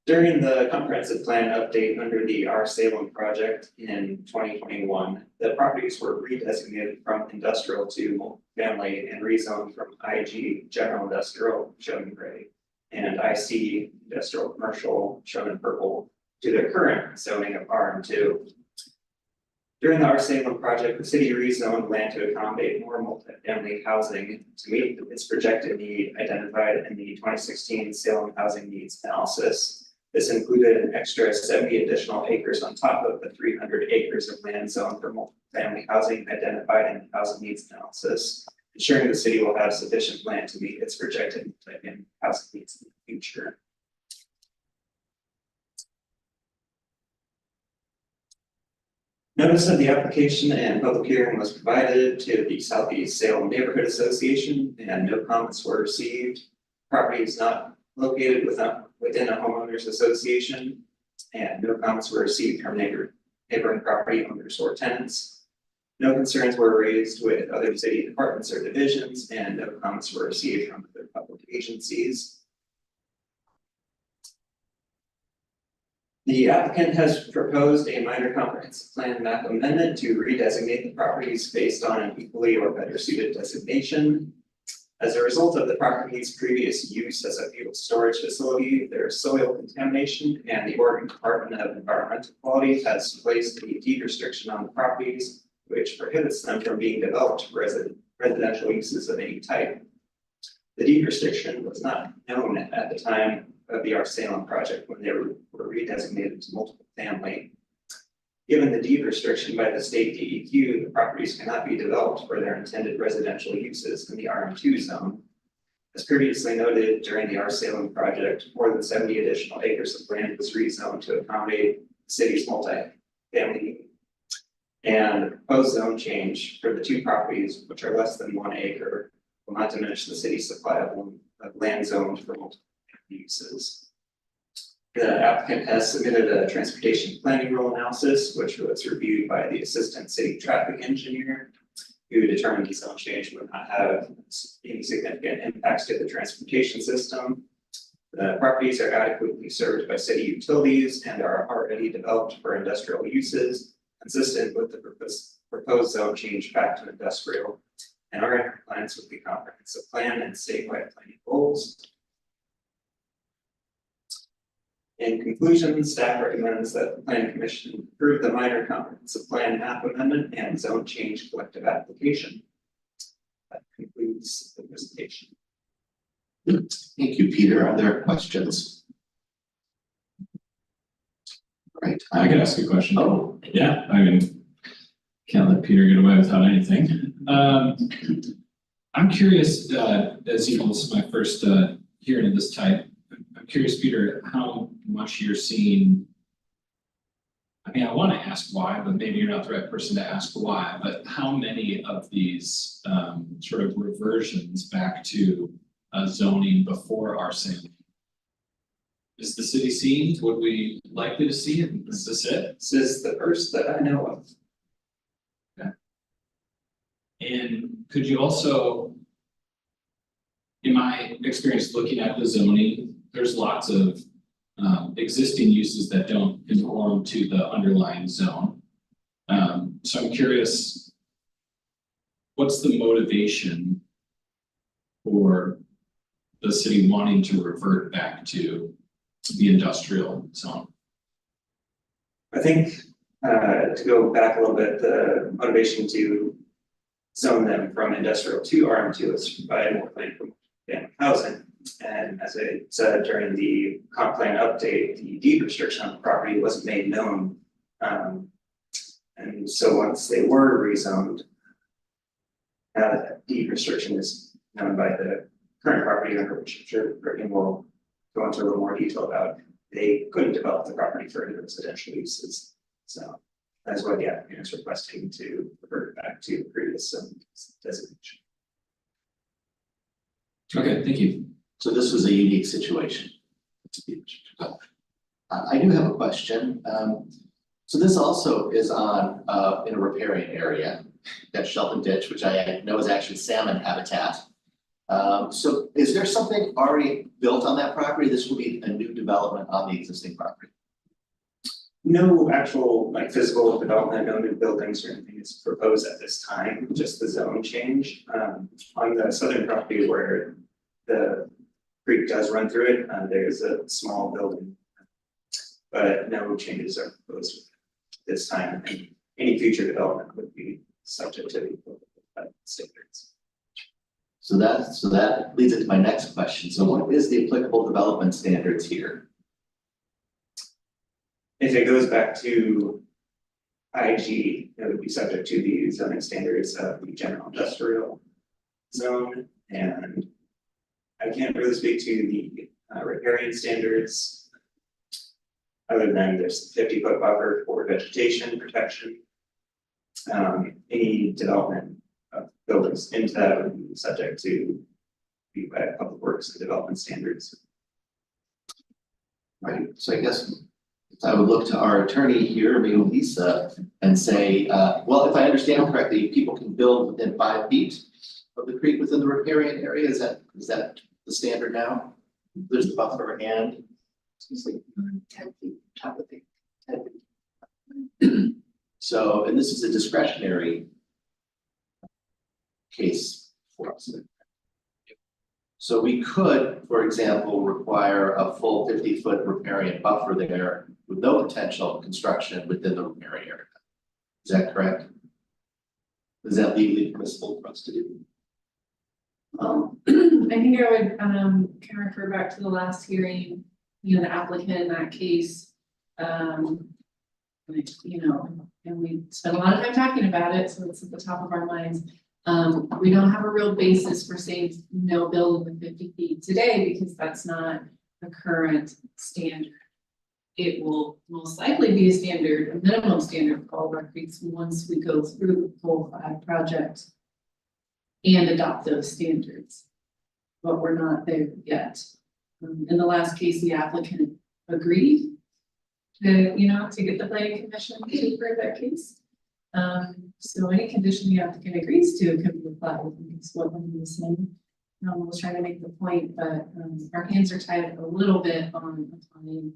During the comprehensive plan update under the R Salem project in 2021, the properties were redesignated from industrial to multifamily and rezoned from IG general industrial shown in gray and IC industrial commercial shown in purple to the current zoning of RM2. During the R Salem project, the city rezoned land to accommodate more multifamily housing to meet its projected need identified in the 2016 Salem Housing Needs Analysis. This included an extra 70 additional acres on top of the 300 acres of land zoned for multifamily housing identified in the housing needs analysis, ensuring the city will have sufficient land to meet its projected multifamily housing needs in the future. Notice of the application and public hearing was provided to the Southeast Salem Neighborhood Association and no comments were received. Property is not located within a homeowners association and no comments were received from neighboring property owners or tenants. No concerns were raised with other city departments or divisions and no comments were received from other public agencies. The applicant has proposed a minor comprehensive plan map amendment to redesignate the properties based on an equally or better suited designation. As a result of the property's previous use as a fuel storage facility, there is soil contamination and the Oregon Department of Environmental Quality has placed a deed restriction on the properties, which prohibits them from being developed for residential uses of any type. The deed restriction was not known at the time of the R Salem project when they were redesignated to multiple family. Given the deed restriction by the state DEQ, the properties cannot be developed for their intended residential uses in the RM2 zone. As previously noted, during the R Salem project, more than 70 additional acres of land was rezoned to accommodate the city's multi-family need. And the proposed zone change for the two properties, which are less than 1 acre, will not diminish the city's supply of land zoned for multiple uses. The applicant has submitted a transportation planning rule analysis, which was reviewed by the assistant city traffic engineer, who determined the zone change would not have any significant impacts to the transportation system. The properties are adequately served by city utilities and are already developed for industrial uses, consistent with the proposed zone change back to industrial, and are in compliance with the comprehensive plan and statewide planning goals. In conclusion, staff recommends that the planning commission approve the minor comprehensive plan map amendment and zone change collective application. That concludes the presentation. Thank you, Peter. Are there questions? Right. I could ask a question. Oh, Yeah, I mean, can't let Peter get away without anything. I'm curious, as you know, this is my first hearing of this type. I'm curious, Peter, how much you're seeing. I mean, I want to ask why, but maybe you're not the right person to ask why, but how many of these sort of reversions back to zoning before our Salem is the city seeing? Would we likely to see it? Is this it? This is the first that I know of. Okay. And could you also, in my experience looking at the zoning, there's lots of existing uses that don't conform to the underlying zone. So I'm curious, what's the motivation for the city wanting to revert back to the industrial zone? I think to go back a little bit, the motivation to zone them from industrial to RM2 is to provide more land for family housing. And as I said during the comp plan update, the deed restriction on the property wasn't made known. And so once they were rezoned, now that deed restriction is known by the current property owner, which I'm sure Brittany will go into a little more detail about, they couldn't develop the property for any residential uses. So that's why the applicant is requesting to revert back to the previous designation. Okay, thank you. so this was a unique situation. I do have a question. So this also is on, in a riparian area, that Shelton Ditch, which I know is actually salmon habitat. So is there something already built on that property? This will be a new development on the existing property. No actual like physical development, no new buildings or anything is proposed at this time, just the zone change. On the southern property where the creek does run through it, there's a small building. But no changes are proposed this time, and any future development would be subject to the standards. So that leads into my next question. So what is the applicable development standards here? If it goes back to IG, it would be subject to the zoning standards of the general industrial zone. And I can't really speak to the riparian standards, other than there's 50-foot buffer for vegetation protection. Any development of buildings into that would be subject to the public works and development standards. Right, so I guess I would look to our attorney here, maybe Lisa, and say, well, if I understand correctly, people can build within 5 feet of the creek within the riparian area. Is that the standard now? There's the buffer and it's like 10 feet top of the 10 feet. So, and this is a discretionary case for us. So we could, for example, require a full 50-foot riparian buffer there with no potential construction within the riparian area. Is that correct? Is that legally permissible for us to do? I think I would, kind of refer back to the last hearing, you know, the applicant in that case. Like, you know, and we spent a lot of time talking about it, so it's at the top of our minds. We don't have a real basis for saying no build within 50 feet today, because that's not a current standard. It will most likely be a standard, a minimum standard for all of our creeks once we go through the whole 5 project and adopt those standards. But we're not there yet. In the last case, the applicant agreed to, you know, to get the planning commission to approve that case. So any condition the applicant agrees to can be applied, I think is what I'm saying. I was trying to make the point, but our hands are tied a little bit on applying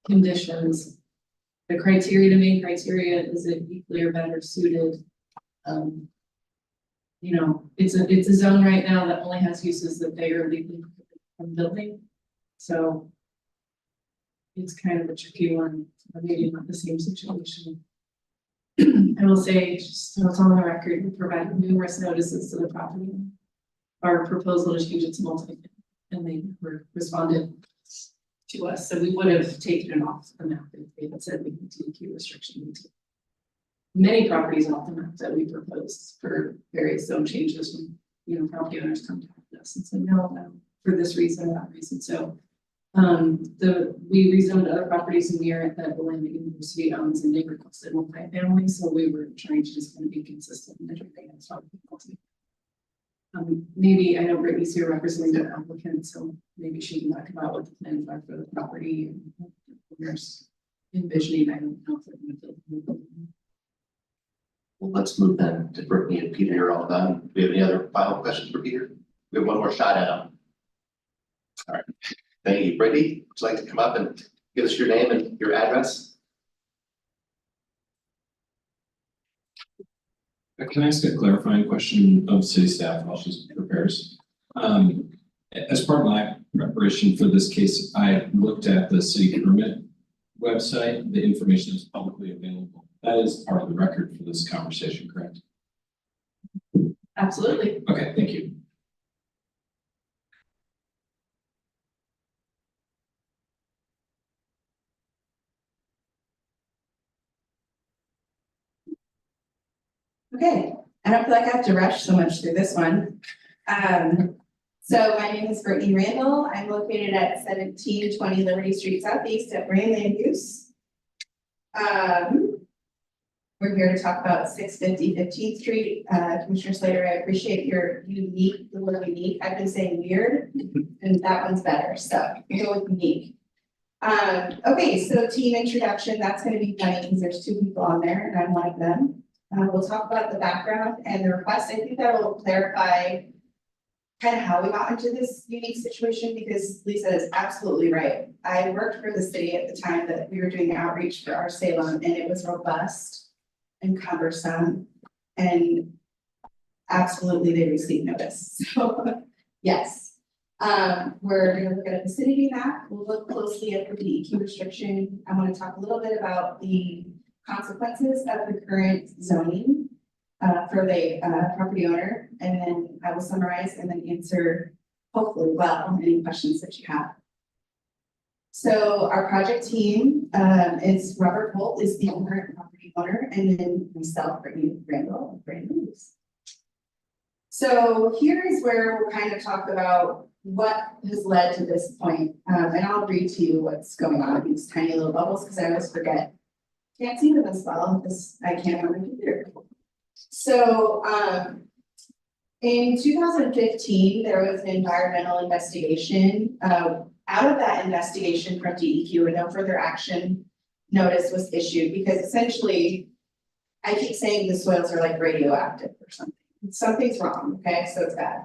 conditions. The criteria, the main criteria, is it equally or better suited? You know, it's a zone right now that only has uses that they are legally prohibited from building. So it's kind of a tricky one, or maybe not the same situation. I will say, just so it's on the record, we provided numerous notices to the property. Our proposal to change it to multi, and they were responded to us, so we would have taken it off the map if they had said we can DEQ restriction. Many properties off the map that we proposed for various zone changes when, you know, property owners contacted us and said, no, for this reason or that reason. So we rezoned other properties near it that the land that university owns, and they requested multi-family, so we were trying to just kind of be consistent and everything else. Maybe, I know Brittany's here representing the applicant, so maybe she can talk about what the plans are for the property and what the owners envisioning. I don't know if they're going to build. Well, let's move then to Brittany and Peter. You're all done. Do we have any other final questions for Peter? We have one more shot at him. All right. Thank you. Brittany, would you like to come up and give us your name and your address? Can I ask a clarifying question of city staff while she prepares? As part of my preparation for this case, I looked at the city permit website. The information is publicly available. That is part of the record for this conversation, correct? Absolutely. Okay, thank you. Okay, I don't feel like I have to rush so much through this one. So my name is Brittany Randall. I'm located at 1720 Liberty Street Southeast at Brand Land Use. We're here to talk about 650 15th Street. Commissioner Slater, I appreciate your unique, the word unique. I've been saying weird, and that one's better, so go with unique. Okay, so team introduction, that's gonna be funny because there's 2 people on there and I'm one of them. We'll talk about the background and the request. I think that will clarify kind of how we got into this unique situation, because Lisa is absolutely right. I worked for the city at the time that we were doing outreach for our Salem, and it was robust and cumbersome, and absolutely they received notice. So yes, we're going to look at a vicinity map. We'll look closely at the DEQ restriction. I want to talk a little bit about the consequences of the current zoning for the property owner, and then I will summarize and then answer, hopefully well, any questions that you have. So our project team is Robert Holt is the current property owner, and then myself, Brittany Randall, Brand News. So here is where we'll kind of talk about what has led to this point, and I'll read to you what's going on in these tiny little bubbles because I always forget. Can't see them as well because I can't on my computer. So in 2015, there was an environmental investigation. Out of that investigation from DEQ, and no further action notice was issued because essentially, I keep saying the soils are like radioactive or something. Something's wrong, okay? So it's bad.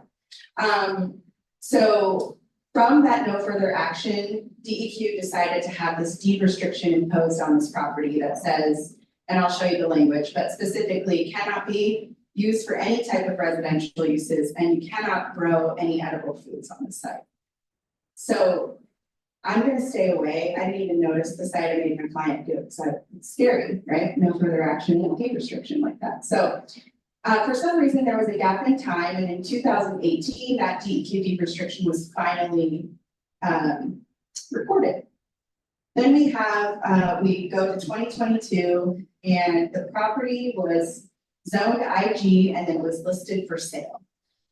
So from that no further action, DEQ decided to have this deed restriction imposed on this property that says, and I'll show you the language, but specifically cannot be used for any type of residential uses, and you cannot grow any edible foods on the site. So I'm gonna stay away. I didn't even notice the site. I made my client do it, so it's scary, right? No further action, no deed restriction like that. So For some reason, there was a gap in time, and in 2018, that DEQ restriction was finally recorded. Then we go to 2022, and the property was zoned IG and then was listed for sale.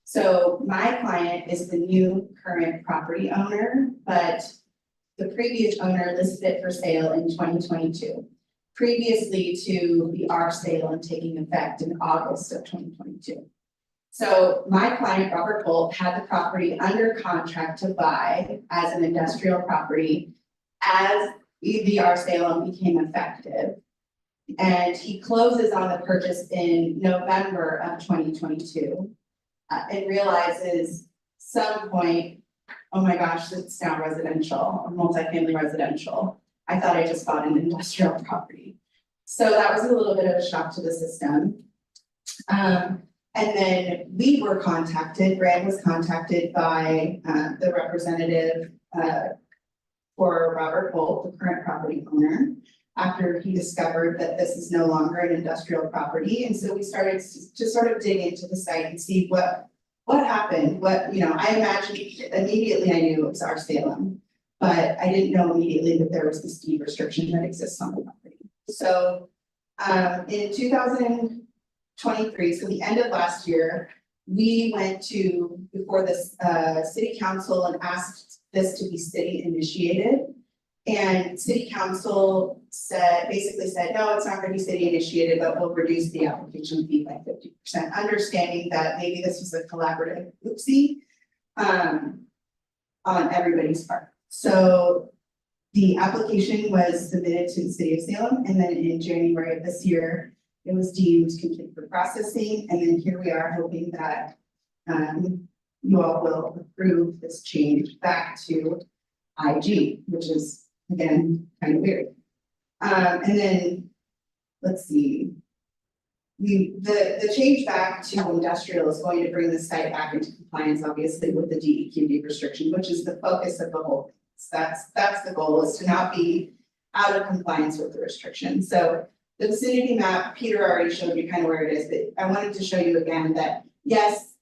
So my client is the new current property owner, but the previous owner listed it for sale in 2022. Previously to the R sale and taking effect in August of 2022. So my client, Robert Holt, had the property under contract to buy as an industrial property as the R sale became effective. And he closes on the purchase in November of 2022 and realizes some point, oh my gosh, it's now residential, multifamily residential. I thought I just bought an industrial property. So that was a little bit of a shock to the system. And then we were contacted, Brand was contacted by the representative for Robert Holt, the current property owner, after he discovered that this is no longer an industrial property. And so we started to sort of dig into the site and see what happened, I imagined immediately I knew it was our Salem. But I didn't know immediately that there was this deed restriction that exists on the property. So in 2023, so the end of last year, we went before this city council and asked this to be city initiated. And city council basically said, no, it's not going to be city initiated, but we'll reduce the application fee by 50%, understanding that maybe this was a collaborative oopsie on everybody's part. So the application was submitted to the city of Salem, and then in January of this year, it was deemed complete for processing. And then here we are hoping that you all will approve this change back to IG, which is again kind of weird. And then let's see. The change back to industrial is going to bring the site back into compliance, obviously, with the DEQ restriction, which is the focus of the whole thing. So that's the goal, is to not be out of compliance with the restriction. So the vicinity map, Peter already showed you kind of where it is, but I wanted to show you again that yes,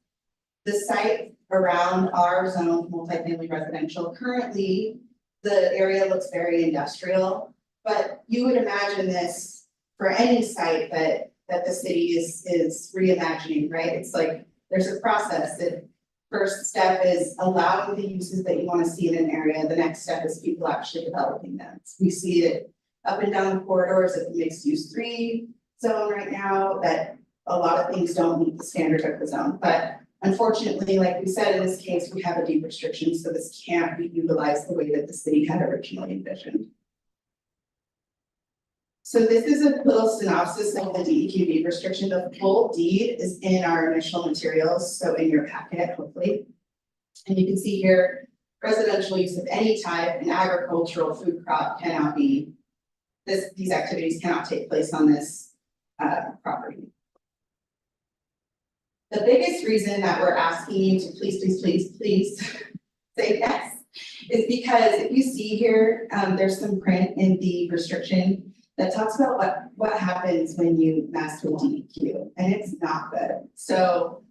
the site around our zone multifamily residential, currently the area looks very industrial, but you would imagine this for any site that the city is reimagining, right? It's like there's a process. The first step is allowing the uses that you want to see in an area. The next step is people actually developing them. We see it up and down the corridors of the mixed use 3 zone right now, that a lot of things don't meet the standard of the zone. But unfortunately, like we said, in this case, we have a deed restriction, so this can't be utilized the way that the city had originally envisioned. So this is a little synopsis of the DEQ deed restriction. The full deed is in our initial materials, so in your packet, hopefully. And you can see here, residential use of any type, an agricultural food crop cannot be, these activities cannot take place on this property. The biggest reason that we're asking you to please say yes is because if you see here, there's some print in the restriction that talks about what happens when you mess with DEQ, and it's not good. So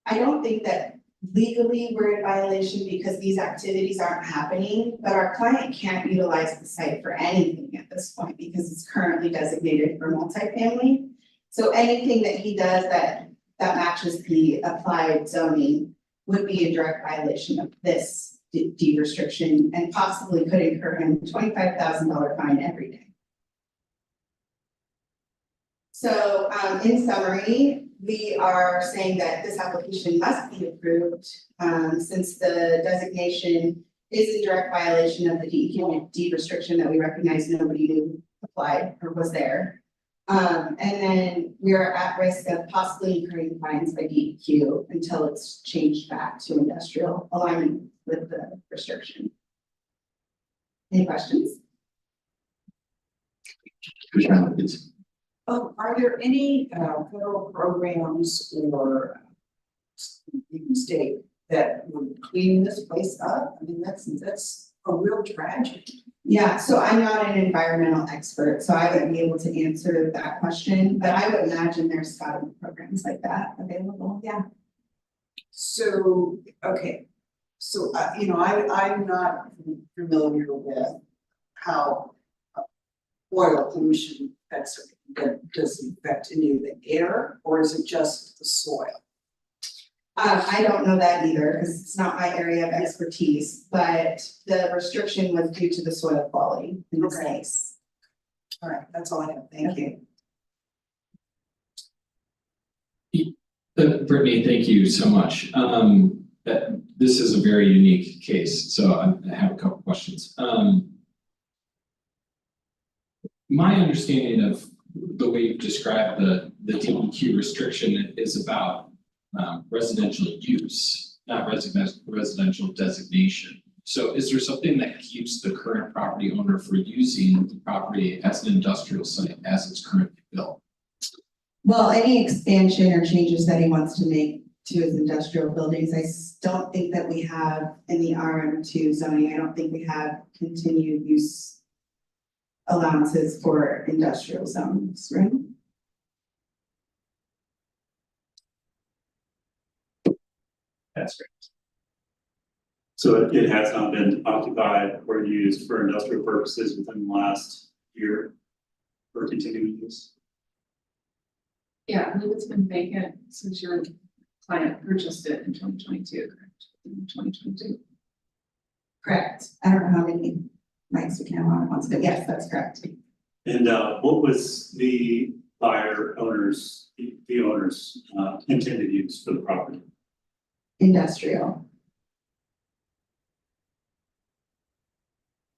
I don't think that legally we're in violation because these activities aren't happening, but our client can't utilize the site for anything at this point because it's currently designated for multifamily. So anything that he does that matches the applied zoning would be a direct violation of this deed restriction and possibly could incur him a $25,000 fine every day. So in summary, we are saying that this application must be approved since the designation is in direct violation of the DEQ deed restriction that we recognize nobody knew applied or was there. And then we are at risk of possibly incurring fines by DEQ until it's changed back to industrial, aligning with the restriction. Any questions? Are there any federal programs or even state that would clean this place up? I mean, that's a real tragedy. Yeah, so I'm not an environmental expert, so I wouldn't be able to answer that question, but I would imagine there's gotta be programs like that available, yeah. So, okay, so, I'm not familiar with how oil pollution affects, does it affect any of the air, or is it just the soil? I don't know that either, because it's not my area of expertise, but the restriction was due to the soil quality in this Okay. case. All right, that's all I have, thank you. Brittany, thank you so much. This is a very unique case, so I have a couple questions. My understanding of the way you described the DEQ restriction is about residential use, not residential designation. So is there something that keeps the current property owner from using the property as an industrial site as it's currently built? Well, any expansion or changes that he wants to make to his industrial buildings, don't think that we have in the RM2 zoning, I don't think we have continued use allowances for industrial zones, right? That's great. So it has not been occupied or used for industrial purposes within the last year for continuing use? Yeah, I believe it's been vacant since your client purchased it in 2022, correct? In 2022. Correct. I don't know how many mics we can have on at once, but yes, that's correct. And what was the buyer owners, the owners intended use for the property? Industrial.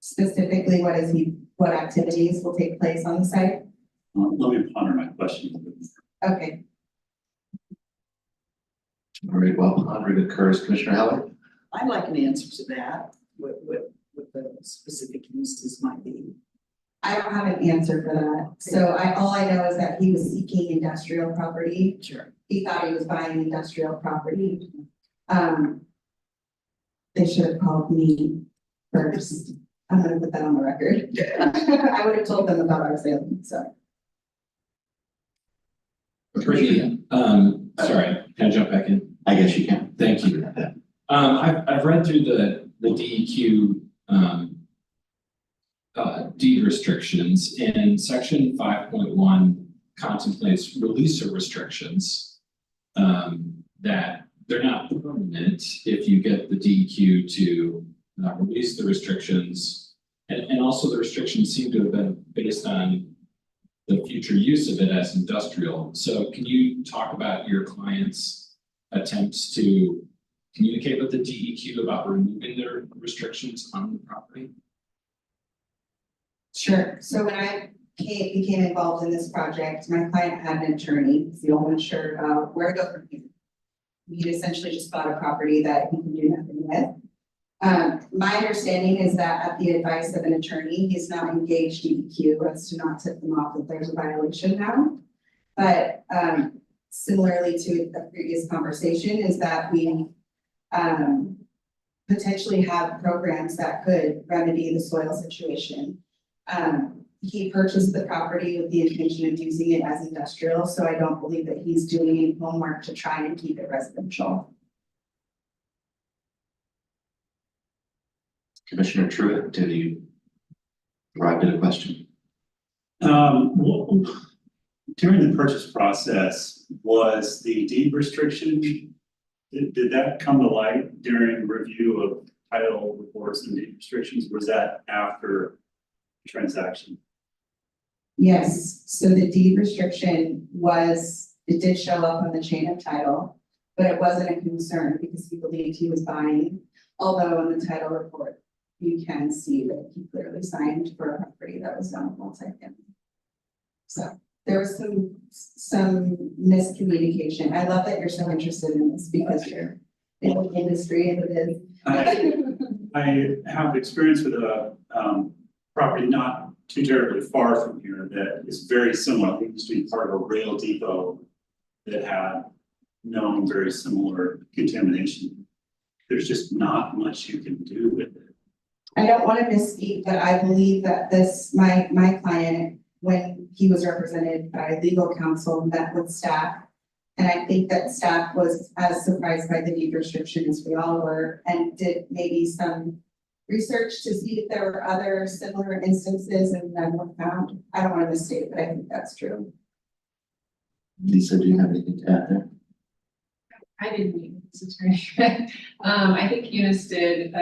Specifically, what activities will take place on the site? Let me ponder my question a little bit. Okay. All right, well, pondering occurs, Commissioner Heller? I'd like an answer to that, what the specific uses might be. I don't have an answer for that. So all I know is that he was seeking industrial property. Sure. He thought he was buying industrial property. They should have called me first. I'm gonna put that on the record. I would have told them about our sale, so. Brittany, sorry, can I jump back in? I guess you can. Thank you. I've read through the DEQ deed restrictions, and section 5.1 contemplates release of restrictions that they're not permanent if you get the DEQ to release the restrictions. And also the restrictions seem to have been based on the future use of it as industrial. So can you talk about your clients' attempts to communicate with the DEQ about removing their restrictions on the property? Sure. So when I became involved in this project, my client had an attorney, so he wasn't sure about where to go from here. He essentially just bought a property that he can do nothing with. My understanding is that at the advice of an attorney, he's now engaged DEQ as to not tip them off that there's a violation now. But similarly to a previous conversation is that we potentially have programs that could remedy the soil situation. He purchased the property with the intention of using it as industrial, so I don't believe that he's doing any homework to try and keep it residential. Commissioner Truitt, did you arrive at a question? During the purchase process, was the deed restriction, did that come to light during review of title reports and deed restrictions? Was that after the transaction? Yes, so the deed restriction it did show up on the chain of title, but it wasn't a concern because he believed he was buying. Although on the title report, you can see that he clearly signed for a property that was zoned multi-family. So there was some miscommunication. I love that you're so interested in this because you're in the industry and it is. I have experience with a property not too terribly far from here that is very similar. It used to be part of a rail depot that had known very similar contamination. There's just not much you can do with it. I don't want to misspeak, but I believe that this, my client, when he was represented by legal counsel, met with staff. And I think that staff was as surprised by the deed restriction as we all were, and did maybe some research to see if there were other similar instances and none were found. I don't want to misstate, but I think that's true. Lisa, do you have anything to add there? I didn't meet with this attorney. I think Eunice did,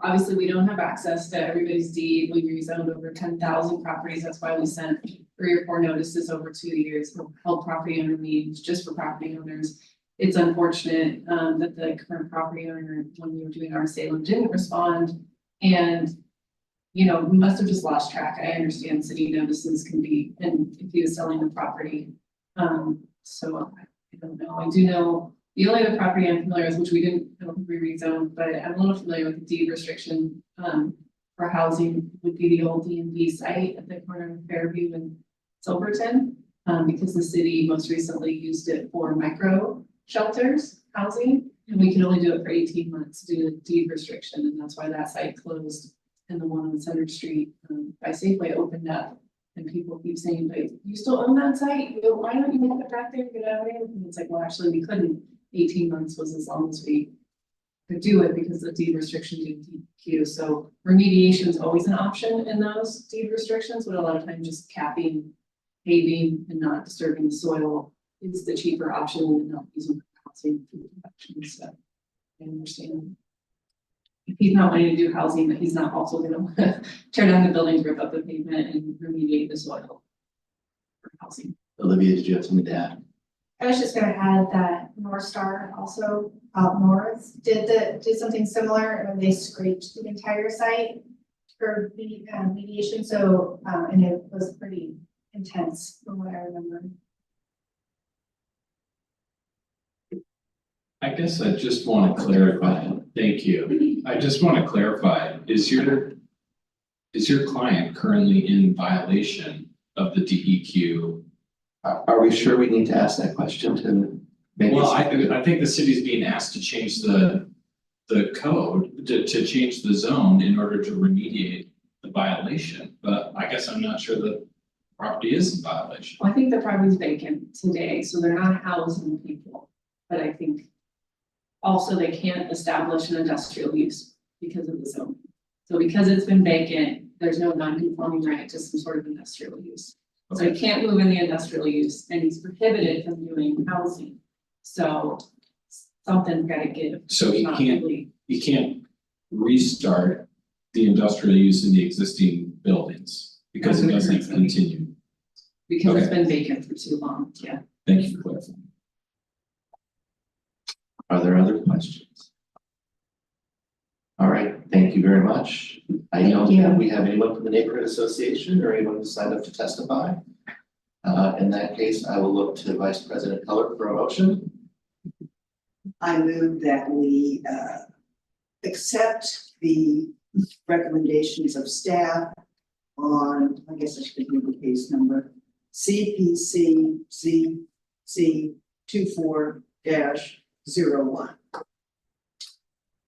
obviously, we don't have access to everybody's deed, we rezoned over 10,000 properties, that's why we sent 3 or 4 notices over 2 years, held property owner meetings just for property owners. It's unfortunate, that the current property owner, when we were doing our Salem, didn't respond, and you know, we must have just lost track. I understand city notices can be, and if he was selling the property. So I don't know, I do know. The only other property I'm familiar with, which we didn't, I don't think we rezoned, but I'm a little familiar with the deed restriction for housing, would be the old D&D site at the corner of Fairview and Silverton. Because the city most recently used it for micro shelters, housing, and we can only do it for 18 months due to deed restriction, and that's why that site closed. And the one on Center Street by Safeway opened up. And people keep saying, like, you still own that site? You know, why don't you move it back there, get out of there? And it's like, well, actually, we couldn't. 18 months was as long as we could do it because the deed restriction didn't queue. So remediation is always an option in those deed restrictions, but a lot of times just capping, paving, and not disturbing the soil is the cheaper option than not using housing for production. So I understand. If he's not wanting to do housing, but he's not also gonna want to tear down the buildings, rip up the pavement, and remediate the soil for housing. Olivia, did you have something to add? I was just gonna add that North Star also out north did something similar, and they scraped the entire site for the mediation, so and it was pretty intense from what I remember. I guess I just want to clarify, thank you. I just want to clarify, is your client currently in violation of the DEQ? Are we sure we need to ask that question to maybe? Well, I think the city's being asked to change the code, to change the zone in order to remediate the violation, but I guess I'm not sure the property is in violation. Well, I think the property's vacant today, so they're not housing people, but I think also they can't establish an industrial use because of the zone. So because it's been vacant, there's no non-conforming right to some sort of industrial use. So he can't move in the industrial use, and he's prohibited from doing housing. So something's gotta give. So he Not can't, really- he can't restart the industrial use in the existing buildings because it doesn't continue. Because it's been vacant for too long, yeah. Thank you for clarifying. Are there other questions? All right, thank you very much. I don't think we have anyone from the neighborhood association or anyone who signed up to testify. In that case, I will look to Vice President Heller for a motion. I move that we accept the recommendations of staff on, I guess I should give you the case number, CPC ZC 24-01.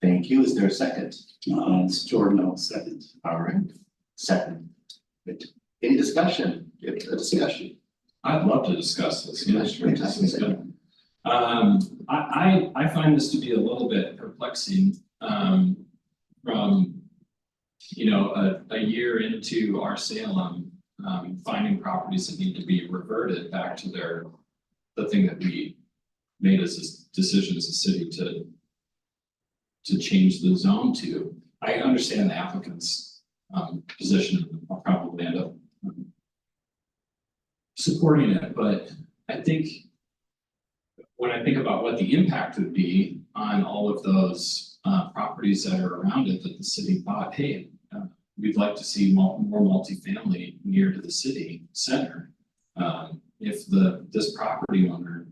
Thank you. Is there a second? It's Jordan, I'll second. All right, second. Good. Any discussion? A discussion? I'd love to discuss this, yeah, sure, this is Fantastic. good. I find this to be a little bit perplexing, from, you know, a year into our Salem, finding properties that need to be reverted back to the thing that we made as a decision as a city to change the zone to. I understand the applicant's position, I'll probably end up supporting it, but I think when I think about what the impact would be on all of those properties that are around it that the city thought, hey, we'd like to see more multifamily near to the city center. If this property owner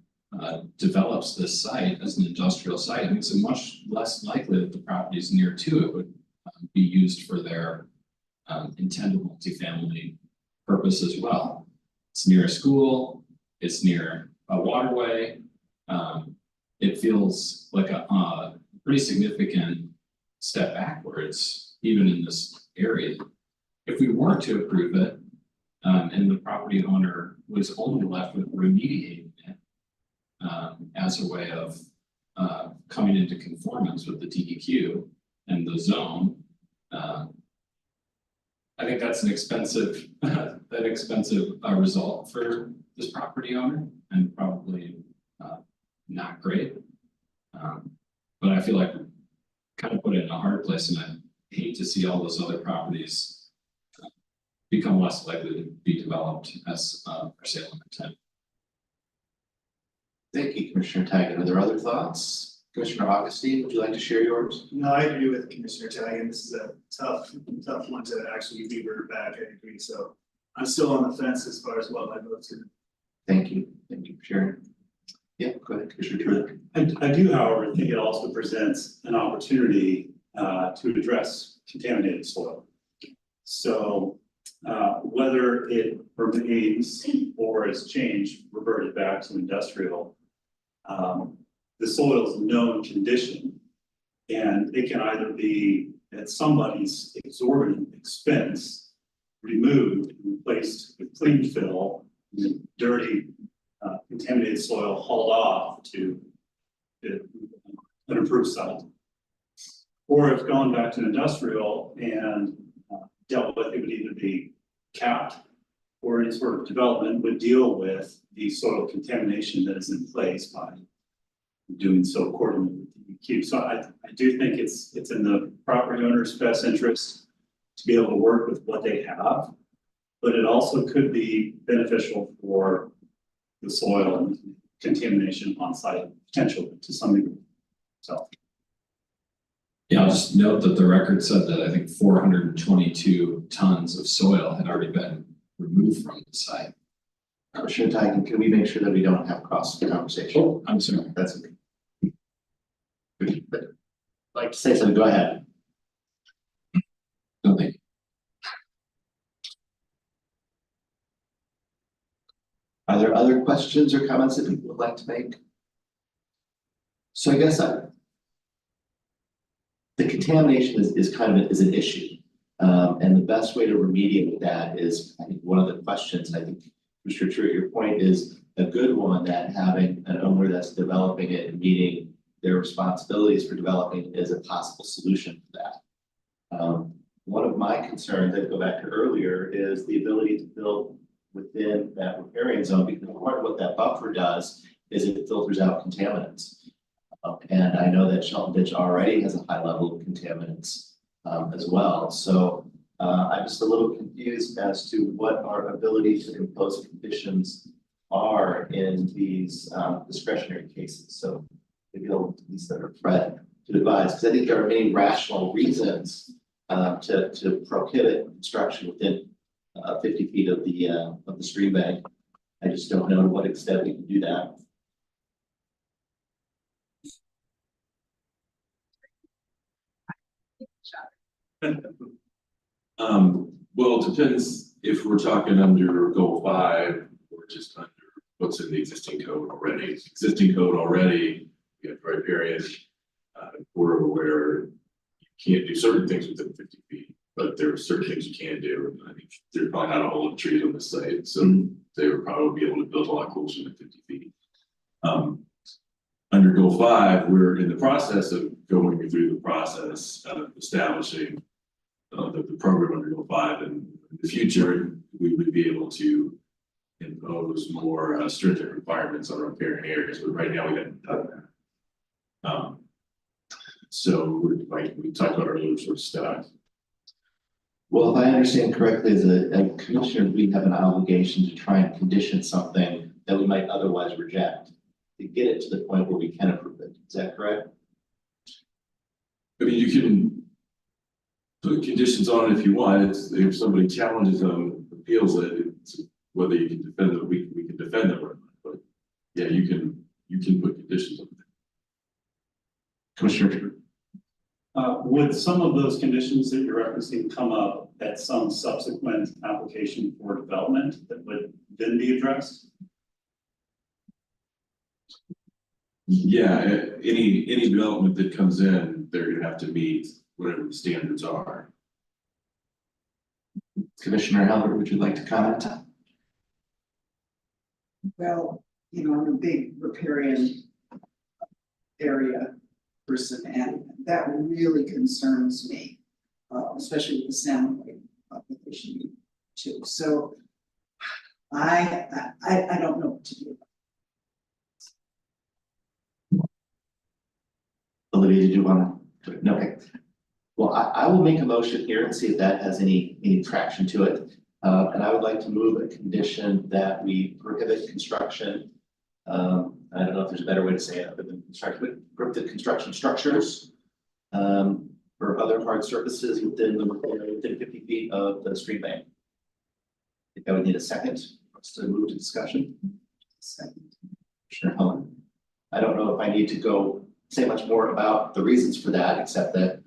develops this site as an industrial site, it makes it much less likely that the properties near to it would be used for their intended multifamily purpose as well. It's near a school, it's near a waterway. It feels like a pretty significant step backwards even in this area. If we were to approve it, and the property owner was only left with remediating it, as a way of, coming into conformance with the DEQ and the zone, I think that's an expensive, result for this property owner and probably, not great. But I feel like we kind of put it in a hard place, and I hate to see all those other properties become less likely to be developed as, for sale and intent. Thank you, Commissioner Tagan. Are there other thoughts? Commissioner Augustine, would you like to share yours? No, I agree with Commissioner Tagan. This is a tough one to actually revert back, I agree, so I'm still on the fence as far as what my votes are. Thank you for sharing. Yeah, go ahead, Commissioner Truitt. I do, however, think it also presents an opportunity to address contaminated soil. So whether it remains or is changed, reverted back to industrial, the soil is a known condition, and it can either be at somebody's exorbitant expense removed and replaced with clean fill, and dirty contaminated soil hauled off to an improved site. Or if gone back to industrial and dealt with, it would either be capped or any sort of development would deal with the soil contamination that is in place by doing so accordingly with DEQ. So I do think it's in the property owner's best interest to be able to work with what they have, but it also could be beneficial for the soil and contamination on site potential to some degree. So. Yeah, I'll just note that the record said that I think 422 tons of soil had already been removed from the site. Commissioner Tagan, can we make sure that we don't have cross conversation? Oh, I'm sorry. That's okay. Like to say something, go ahead. No, thank you. Are there other questions or comments that people would like to make? So I guess the contamination is kind of an issue. And the best way to remediate that is, I think one of the questions, I think, Mr. Truitt, your point is a good one, that having an owner that's developing it and meeting their responsibilities for developing is a possible solution for that. One of my concerns that go back to earlier is the ability to build within that riparian zone, because part of what that buffer does is it filters out contaminants. And I know that Shelton Ditch already has a high level of contaminants as well. So I'm just a little confused as to what our ability to impose conditions are in these discretionary cases. So maybe at least that are Fred to advise, because I think there are many rational reasons to prohibit construction within 50 feet of the stream bank. I just don't know to what extent we can do that. Well, it depends if we're talking under goal 5 or just under what's in the existing code already. Existing code already, we have riparian corridor where you can't do certain things within 50 feet, but there are certain things you can do. I think there's probably not a whole lot of trees on the site, so they would probably be able to build a lot closer than 50 feet. Under goal 5, we're in the process of going through the process of establishing the program under goal 5, and in the future, we would be able to impose more stringent requirements on riparian areas, but right now we haven't done that. So like we talked about earlier, sort of stuck. Well, if I understand correctly, as a commissioner, we have an obligation to try and condition something that we might otherwise reject, to get it to the point where we can approve it. Is that correct? I mean, you can put conditions on it if you want. It's, if somebody challenges them, appeals it, it's whether you can defend it, we can defend them or not. But yeah, you can put conditions on it. Commissioner. Would some of those conditions that you're referencing come up at some subsequent application for development that would then be addressed? Yeah, any development that comes in, they're gonna have to meet whatever the standards are. Commissioner Heller, would you like to comment? Well, you know, I'm a big riparian area person, and that really concerns me, especially with the salmon population too. So I don't know what to do. Olivia, did you want to? No, okay. Well, I will make a motion here and see if that has any traction to it. And I would like to move a condition that we prohibit construction. I don't know if there's a better way to say it other than construction, but prohibit construction structures. Or other hard surfaces within 50 feet of the stream bank. I think I would need a second for us to move to discussion. Second. Commissioner Helen. I don't know if I need to say much more about the reasons for that, except that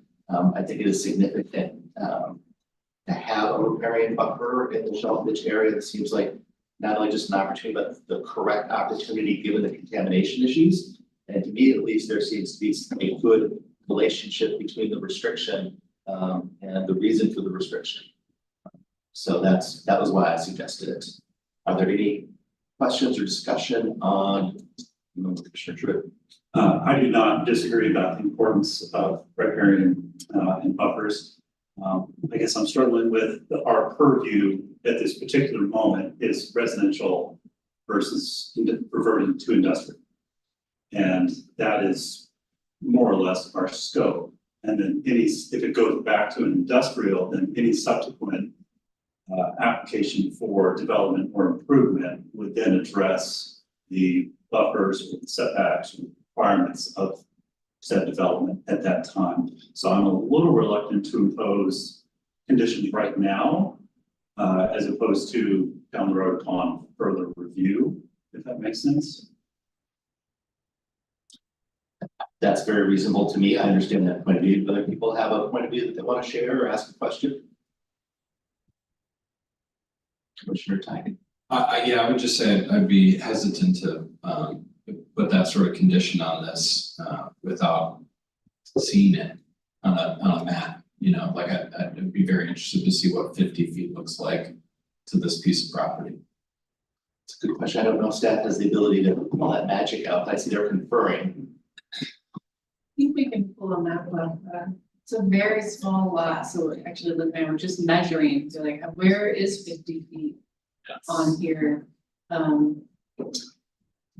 I think it is significant to have a riparian buffer in the Shellfish area. That seems like not only just an opportunity, but the correct opportunity given the contamination issues. And to me, at least, there seems to be a good relationship between the restriction and the reason for the restriction. So that was why I suggested it. Are there any questions or discussion on Commissioner Tripp? I do not disagree about the importance of riparian and buffers. I guess I'm struggling with our purview at this particular moment is residential versus reverting to industrial. And that is more or less our scope. And then if it goes back to an industrial, then any subsequent application for development or improvement would then address the buffers, setbacks, requirements of said development at that time. So I'm a little reluctant to impose conditions right now, as opposed to down the road upon further review, if that makes sense. That's very reasonable to me. I understand that point of view. Other people have a point of view that they want to share or ask a question? Commissioner Tigan. Yeah, I would just say I'd be hesitant to put that sort of condition on this without seeing it on a map. You know, like I'd be very interested to see what 50 feet looks like to this piece of property. It's a good question. I don't know if staff has the ability to pull that magic out. I see they're conferring. I think we can pull a map up. It's a very small lot, so actually looking at, we're just measuring, so like, where is 50 feet on here? The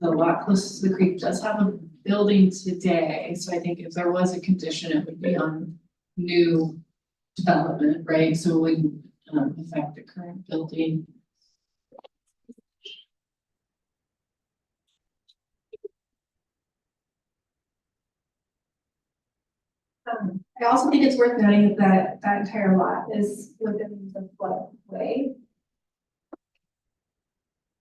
lot closest to the creek does have a building today, so I think if there was a condition, it would be on new development, right? So it wouldn't affect the current building. I also think it's worth noting that that entire lot is within the floodway.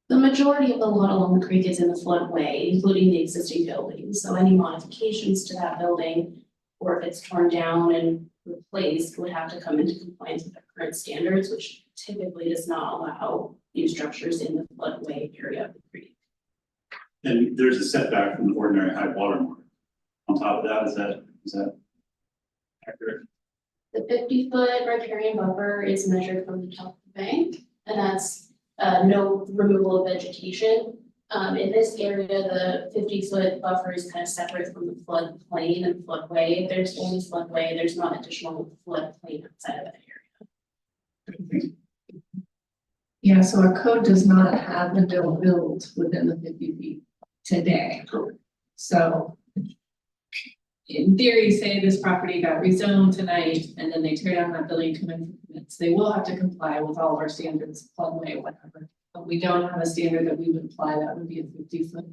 The majority of the lot along the creek is in the floodway, including the existing buildings. So any modifications to that building, or if it's torn down and replaced, would have to come into compliance with the current standards, which typically does not allow new structures in the floodway area of the creek. And there's a setback from the ordinary high water mark. On top of that, is that accurate? The 50-foot riparian buffer is measured from the top of the bank, and that's no removal of vegetation. In this area, the 50-foot buffer is kind of separate from the floodplain and floodway. There's only floodway, there's not additional floodplain outside of that area. Yeah, so our code does not have the build within the 50 feet today. Correct. So in theory, say this property got rezoned tonight and then they tear down that building, come in for permits, they will have to comply with all of our standards, floodway, whatever. But we don't have a standard that we would apply that would be a 50-foot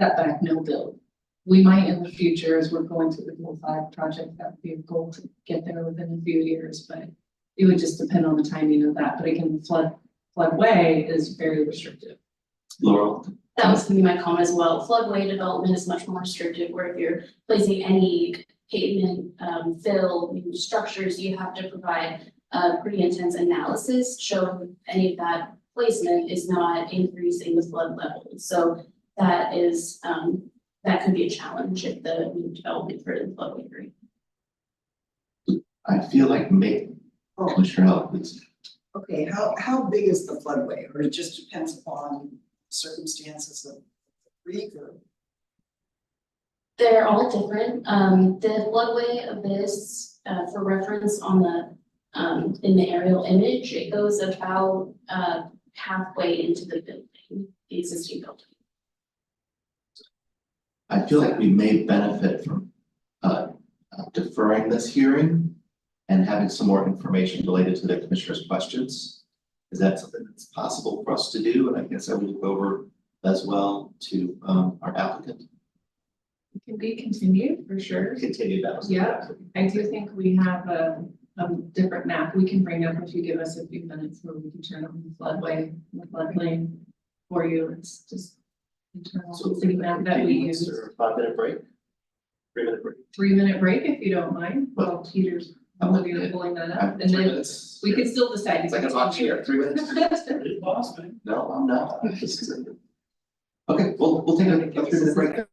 setback, no build. We might in the future, as we're going through the Goal 5 project, that would be a goal to get there within a few years, but it would just depend on the timing of that. But again, the floodway is very restrictive. Laurel. That was gonna be my comment as well. Floodway development is much more restrictive, where if you're placing any pavement, fill, new structures, you have to provide a pretty intense analysis showing any of that placement is not increasing the flood level. So that is, that could be a challenge if the new development for the floodway area. I feel like Oh, Commissioner Heller, please. okay, how big is the floodway, or it just depends upon circumstances of the creek or? They're all different. The floodway abyss, for reference on the, in the aerial image, it goes about, halfway into the building, the existing building. I feel like we may benefit from deferring this hearing and having some more information related to the commissioner's questions. Is that something that's possible for us to do? And I guess I would look over as well to our applicant. It can be continued for sure. Continue that. Yeah. I do think we have a different map we can bring up if you give us a few minutes where we can turn on the floodway, the floodplain for you. It's just internal So city map that we use. or 5-minute break? 3-minute break? 3-minute break if you don't mind, while Peter's probably pulling that up, and 3 then minutes. we could still decide. It's like a box here, 3 minutes. Pretty boss, man. No, I'm not. Okay, we'll take a 3-minute break.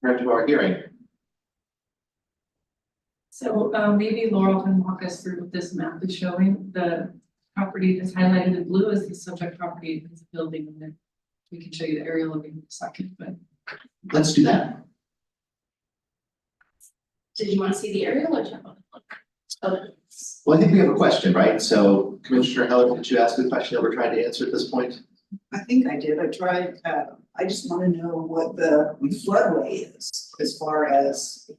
Return to our hearing. So maybe Laurel can walk us through what this map is showing. The property that's highlighted in blue is the subject property, it's a building, and then we can show you the aerial in a second, but. Let's do that. Did you want to see the aerial or jump on the flood? Okay. Well, I think we have a question, right? So Commissioner Heller, did you ask the question that we're trying to answer at this point? I think I did, I tried, I just wanna know what the floodway is, as far as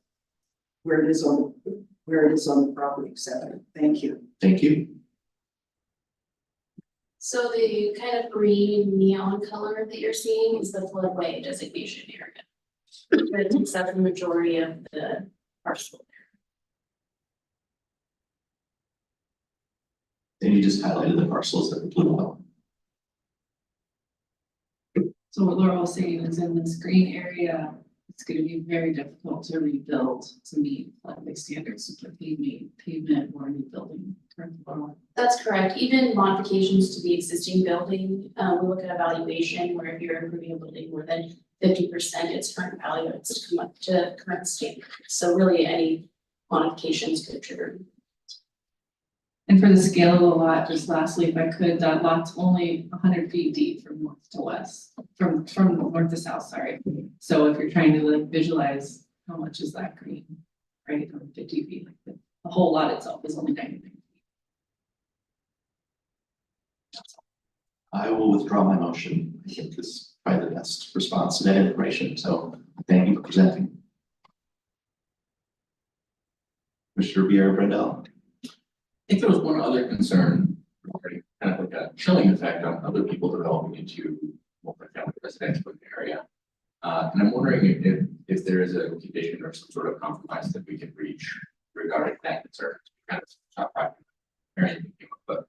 where it is on the property, etc. Thank you. Thank you. So the kind of green neon color that you're seeing is the floodway designation area. But it takes up the majority of the parcel. And you just highlighted the parcels that were blue out. So what Laurel was saying is in this green area, it's gonna be very difficult to rebuild to meet floodway standards, to put pavement or new building current law. That's correct. Even modifications to the existing building, we look at evaluation where if you're improving a building more than 50%, its current value, it's to come up to current standard. So really any modifications could trigger. And for the scale of the lot, just lastly, if I could, that lot's only 100 feet deep from north to west, from north to south, sorry. So if you're trying to like visualize how much is that green, right, or 50 feet, like the whole lot itself is only 99 feet. I will withdraw my motion. I think this is probably the best response to that information, so thank you for presenting. Commissioner Vieira Brandel. I think there was one other concern regarding kind of like a chilling effect on other people developing into multifamily residential in the area. And I'm wondering if there is a condition or some sort of compromise that we can reach regarding that concern. Kind of top right, but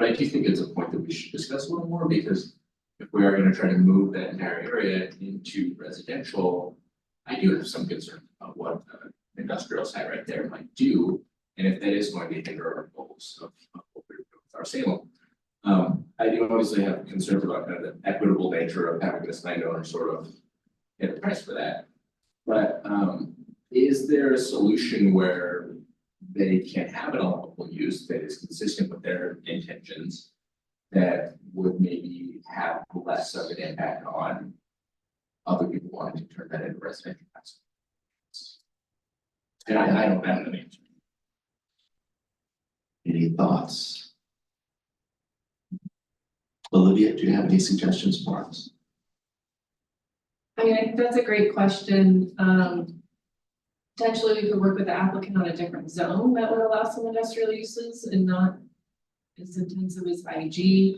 I do think it's a point that we should discuss a little more, because if we are going to try to move that entire area into residential, I do have some concerns about what the industrial site right there might do. And if that is going to hinder our goals of what we're doing with our Salem. I do obviously have concerns about kind of the equitable nature of having this landowner sort of get a price for that. But is there a solution where they can have an allowable use that is consistent with their intentions that would maybe have less of an impact on other people wanting to turn that into residential housing? And I don't have an answer. Any thoughts? Olivia, do you have any suggestions for us? I mean, I think that's a great question. Potentially we could work with the applicant on a different zone that would allow some industrial uses and not as intensive as IG.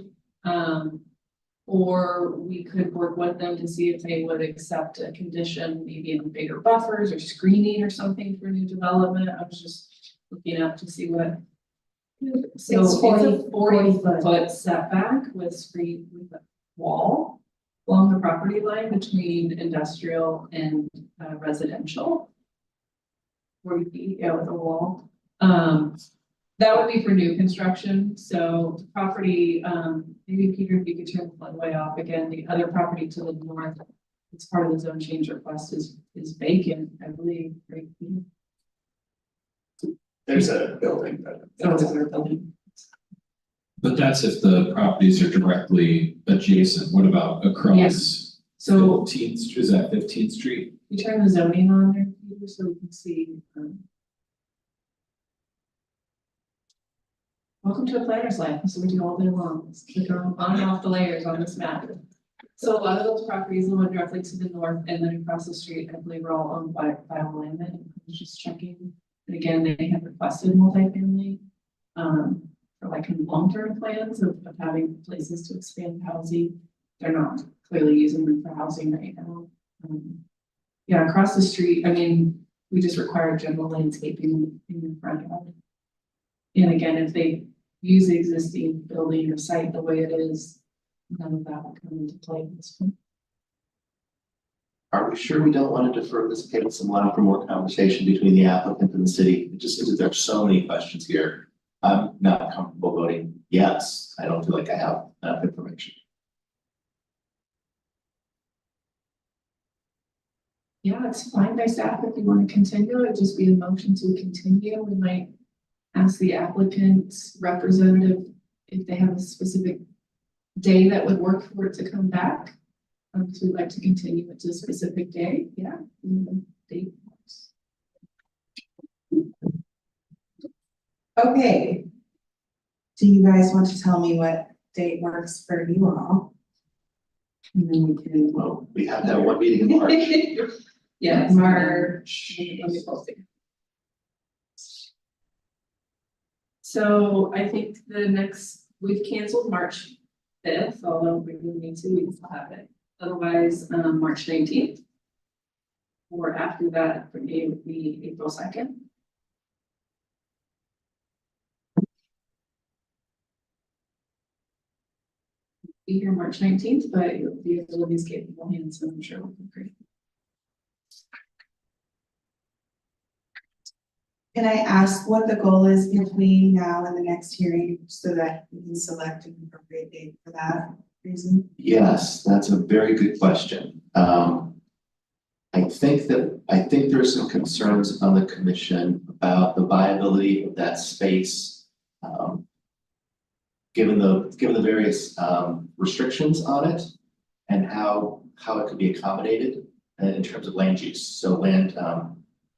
Or we could work with them to see if they would accept a condition, maybe in bigger buffers or screening or something for new development. I was just looking up to see what. So it's a 40 foot setback with screen with a wall along the property line between industrial and residential. 40 feet, yeah, with a wall. That would be for new construction. So the property, maybe Peter, if you could turn the floodway off again, the other property to the north, it's part of the zone change request is vacant, I believe, right? There's a building, but. Oh, is there a building? But that's if the properties are directly adjacent. What about across? Yes. So 15th Street, is that 15th Street? we turn the zoning on there, Peter, so we can see. Welcome to a planner's life. This is what we do all day long. Let's click on and off the layers on this map. So a lot of those properties, the one directly to the north and then across the street, I believe are all owned by Alignment. I was just checking. And again, they have requested multifamily for like in long-term plans of having places to expand housing. They're not clearly using them for housing right now. Yeah, across the street, I mean, we just require general landscaping in the front yard. And again, if they use the existing building or site the way it is, none of that will come into play at this point. Are we sure we don't want to defer this case and allow for more conversation between the applicant and the city? It just seems that there are so many questions here. I'm not comfortable voting yes. I don't feel like I have enough information. Yeah, it's fine by staff if you want to continue. It'd just be a motion to continue. We might ask the applicant's representative if they have a specific day that would work for it to come back. So we'd like to continue it to a specific day. Yeah. Date works. Okay. Do you guys want to tell me what date works for you all? And then we can. Well, we have that one meeting in March. Yeah, March. Let me post it. So I think the next, we've canceled March 5th, although we really need to, we can still have it. Otherwise, March 19th. Or after that, for me, it would be April 2nd. Be here March 19th, but it would be a Libby's capable hands, so I'm sure it would be great. Can I ask what the goal is between now and the next hearing so that we can select an appropriate date for that reason? Yes, that's a very good question. I think there's some concerns on the commission about the viability of that space. Given the various restrictions on it and how it could be accommodated in terms of land use. So land,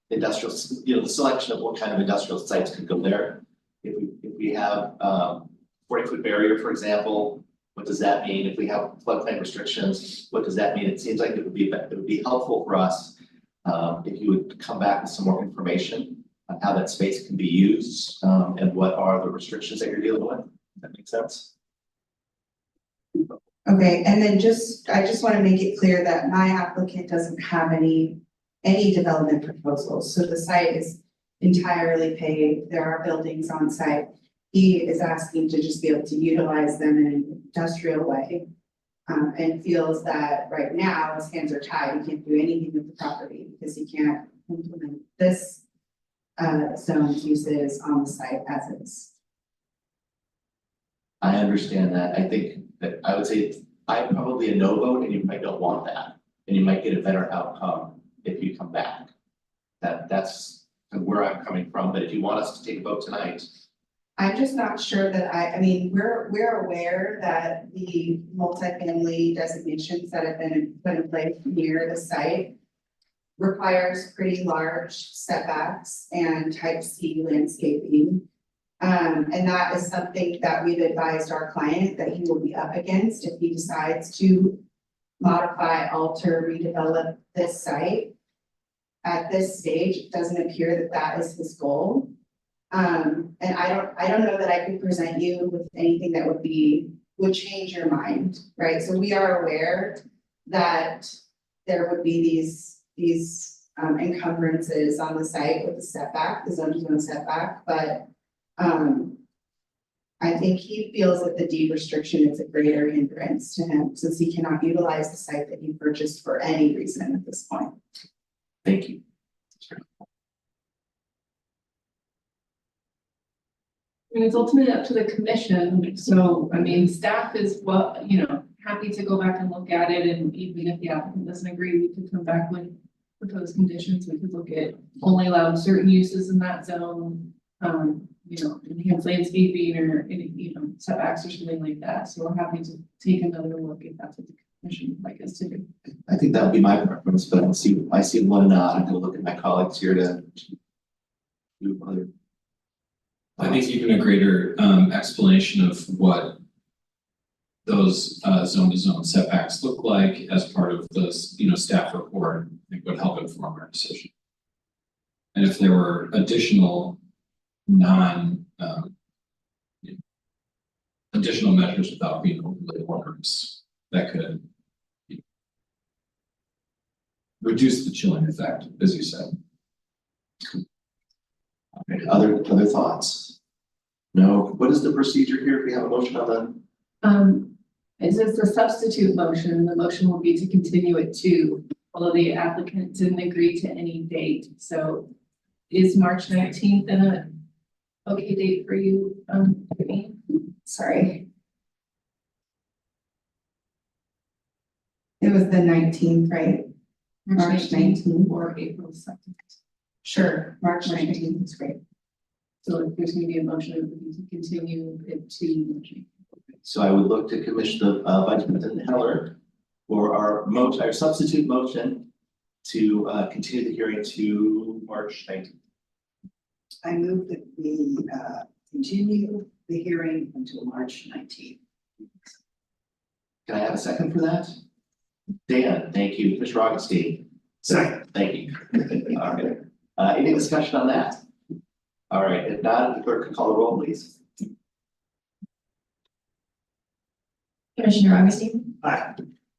industrial, the selection of what kind of industrial sites could go there. If we have 40-foot barrier, for example, what does that mean? If we have floodplain restrictions, what does that mean? It seems like it would be helpful for us if you would come back with some more information on how that space can be used and what are the restrictions that you're dealing with. Does that make sense? Okay, and then I just want to make it clear that my applicant doesn't have any development proposals. So the site is entirely paved. There are buildings on site. He is asking to just be able to utilize them in an industrial way. And feels that right now his hands are tied. He can't do anything with the property because he can't implement this zone's uses on the site as is. I understand that. I think that I would say I'm probably a no vote and you might don't want that. And you might get a better outcome if you come back. That's where I'm coming from. But if you want us to take a vote tonight, I'm just not sure that I mean, we're aware that the multifamily designations that have been put in place near the site requires pretty large setbacks and type C landscaping. And that is something that we've advised our client that he will be up against if he decides to modify, alter, redevelop this site. At this stage, it doesn't appear that that is his goal. And I don't know that I could present you with anything that would change your mind, right? So we are aware that there would be these encumbrances on the site with the setback, the zone setback, but I think he feels that the deed restriction is a greater hindrance to him since he cannot utilize the site that he purchased for any reason at this point. thank you. I mean, it's ultimately up to the commission, so, I mean, staff is happy to go back and look at it, and even if the applicant doesn't agree, we could come back with proposed conditions, we could look at only allowing certain uses in that zone, enhanced landscaping or any, setbacks or something like that, so we're happy to take another look if that's what the commission would like us to do. I think that would be my preference, but I see one nod. I'm gonna look at my colleagues here to do other. I think even a greater explanation of what those zone to zone setbacks look like as part of this, staff report, I think would help inform our decision. And if there were additional additional measures without being overly onerous that could reduce the chilling effect, as you said. Okay, other thoughts? No, what is the procedure here if we have a motion on that? Is this a substitute motion? The motion will be to continue it to, although the applicant didn't agree to any date, so is March 19th an okay date for you, Brittany? Sorry. It was the 19th, right? March 19th. Or April 2nd. Sure, March 19th is great. So if there's gonna be a motion, it would be to continue it to. So I would look to Commissioner Vice President Heller for our substitute motion to continue the hearing to March 19th. I move that we continue the hearing until March 19th. Can I have a second for that? Dan, thank you. Commissioner Augustine. Second. Thank you. All right. Any discussion on that? All right, if not, the clerk can call the roll, please. Commissioner Augustine? Aye.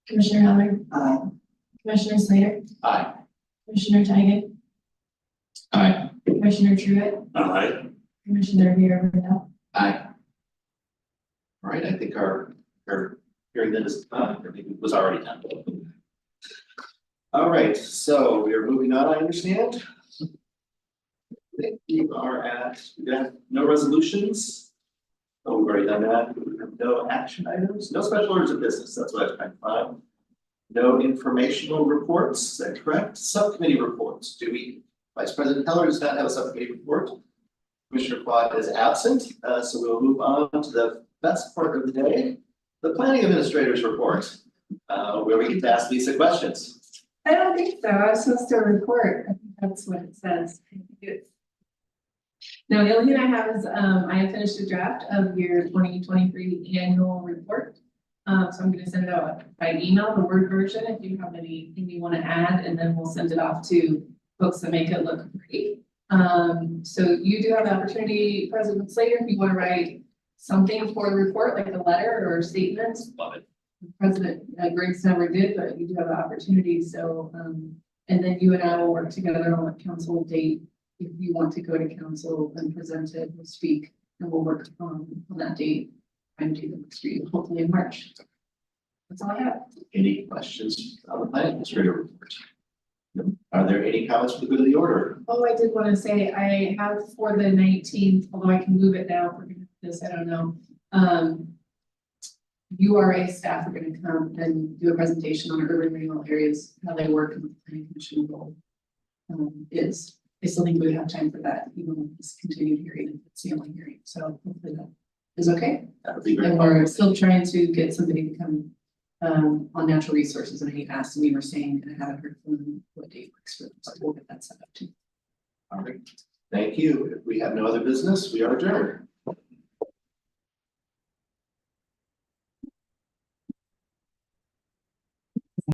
Commissioner Heller? Aye. Commissioner Slater? Aye. Commissioner Tigan? Aye. Commissioner Truitt? Aye. Commissioner Villarreal? Aye. All right, I think our hearing then is was already done. All right, so we are moving on, I understand. think we are at, we have no resolutions. Oh, we've already done that. We have no action items, no special orders of business. That's what I was trying to find. No informational reports, is that correct? Subcommittee reports. Do we, Vice President Heller does not have a subcommittee report. Commissioner Quad is absent, so we'll move on to the best part of the day, the planning administrator's report, where we get to ask Lisa questions. I don't think so. I was supposed to report. I think that's what it says. No, the only thing I have is, I have finished a draft of your 2023 annual report. So I'm gonna send it out by email, the Word version, if you have anything you wanna add, and then we'll send it off to folks that make it look great. So you do have the opportunity, President Slater, if you wanna write something for the report, like a letter or statement. Love it. President Griggs never did, but you do have the opportunity, so, and then you and I will work together on a council date. If you want to go to council and present it, we'll speak, and we'll work on that date. And do the next read, hopefully in March. That's all I have. Any questions on the planning administrator report? No. Are there any comments for the good of the order? Oh, I did want to say, I have for the 19th, although I can move it now, if we're gonna do this, I don't know. URA staff are gonna come and do a presentation on urban renewal areas, how they work and what the planning commission role is. I still think we would have time for that, even with this continued hearing, if it's the only hearing, so hopefully that is okay. That would be very And we're still trying to get somebody to come on natural resources, and he asked, and we were saying, and I haven't heard from them what date works for them, so we'll get that set up too. All right. Thank you. If we have no other business, we are adjourned.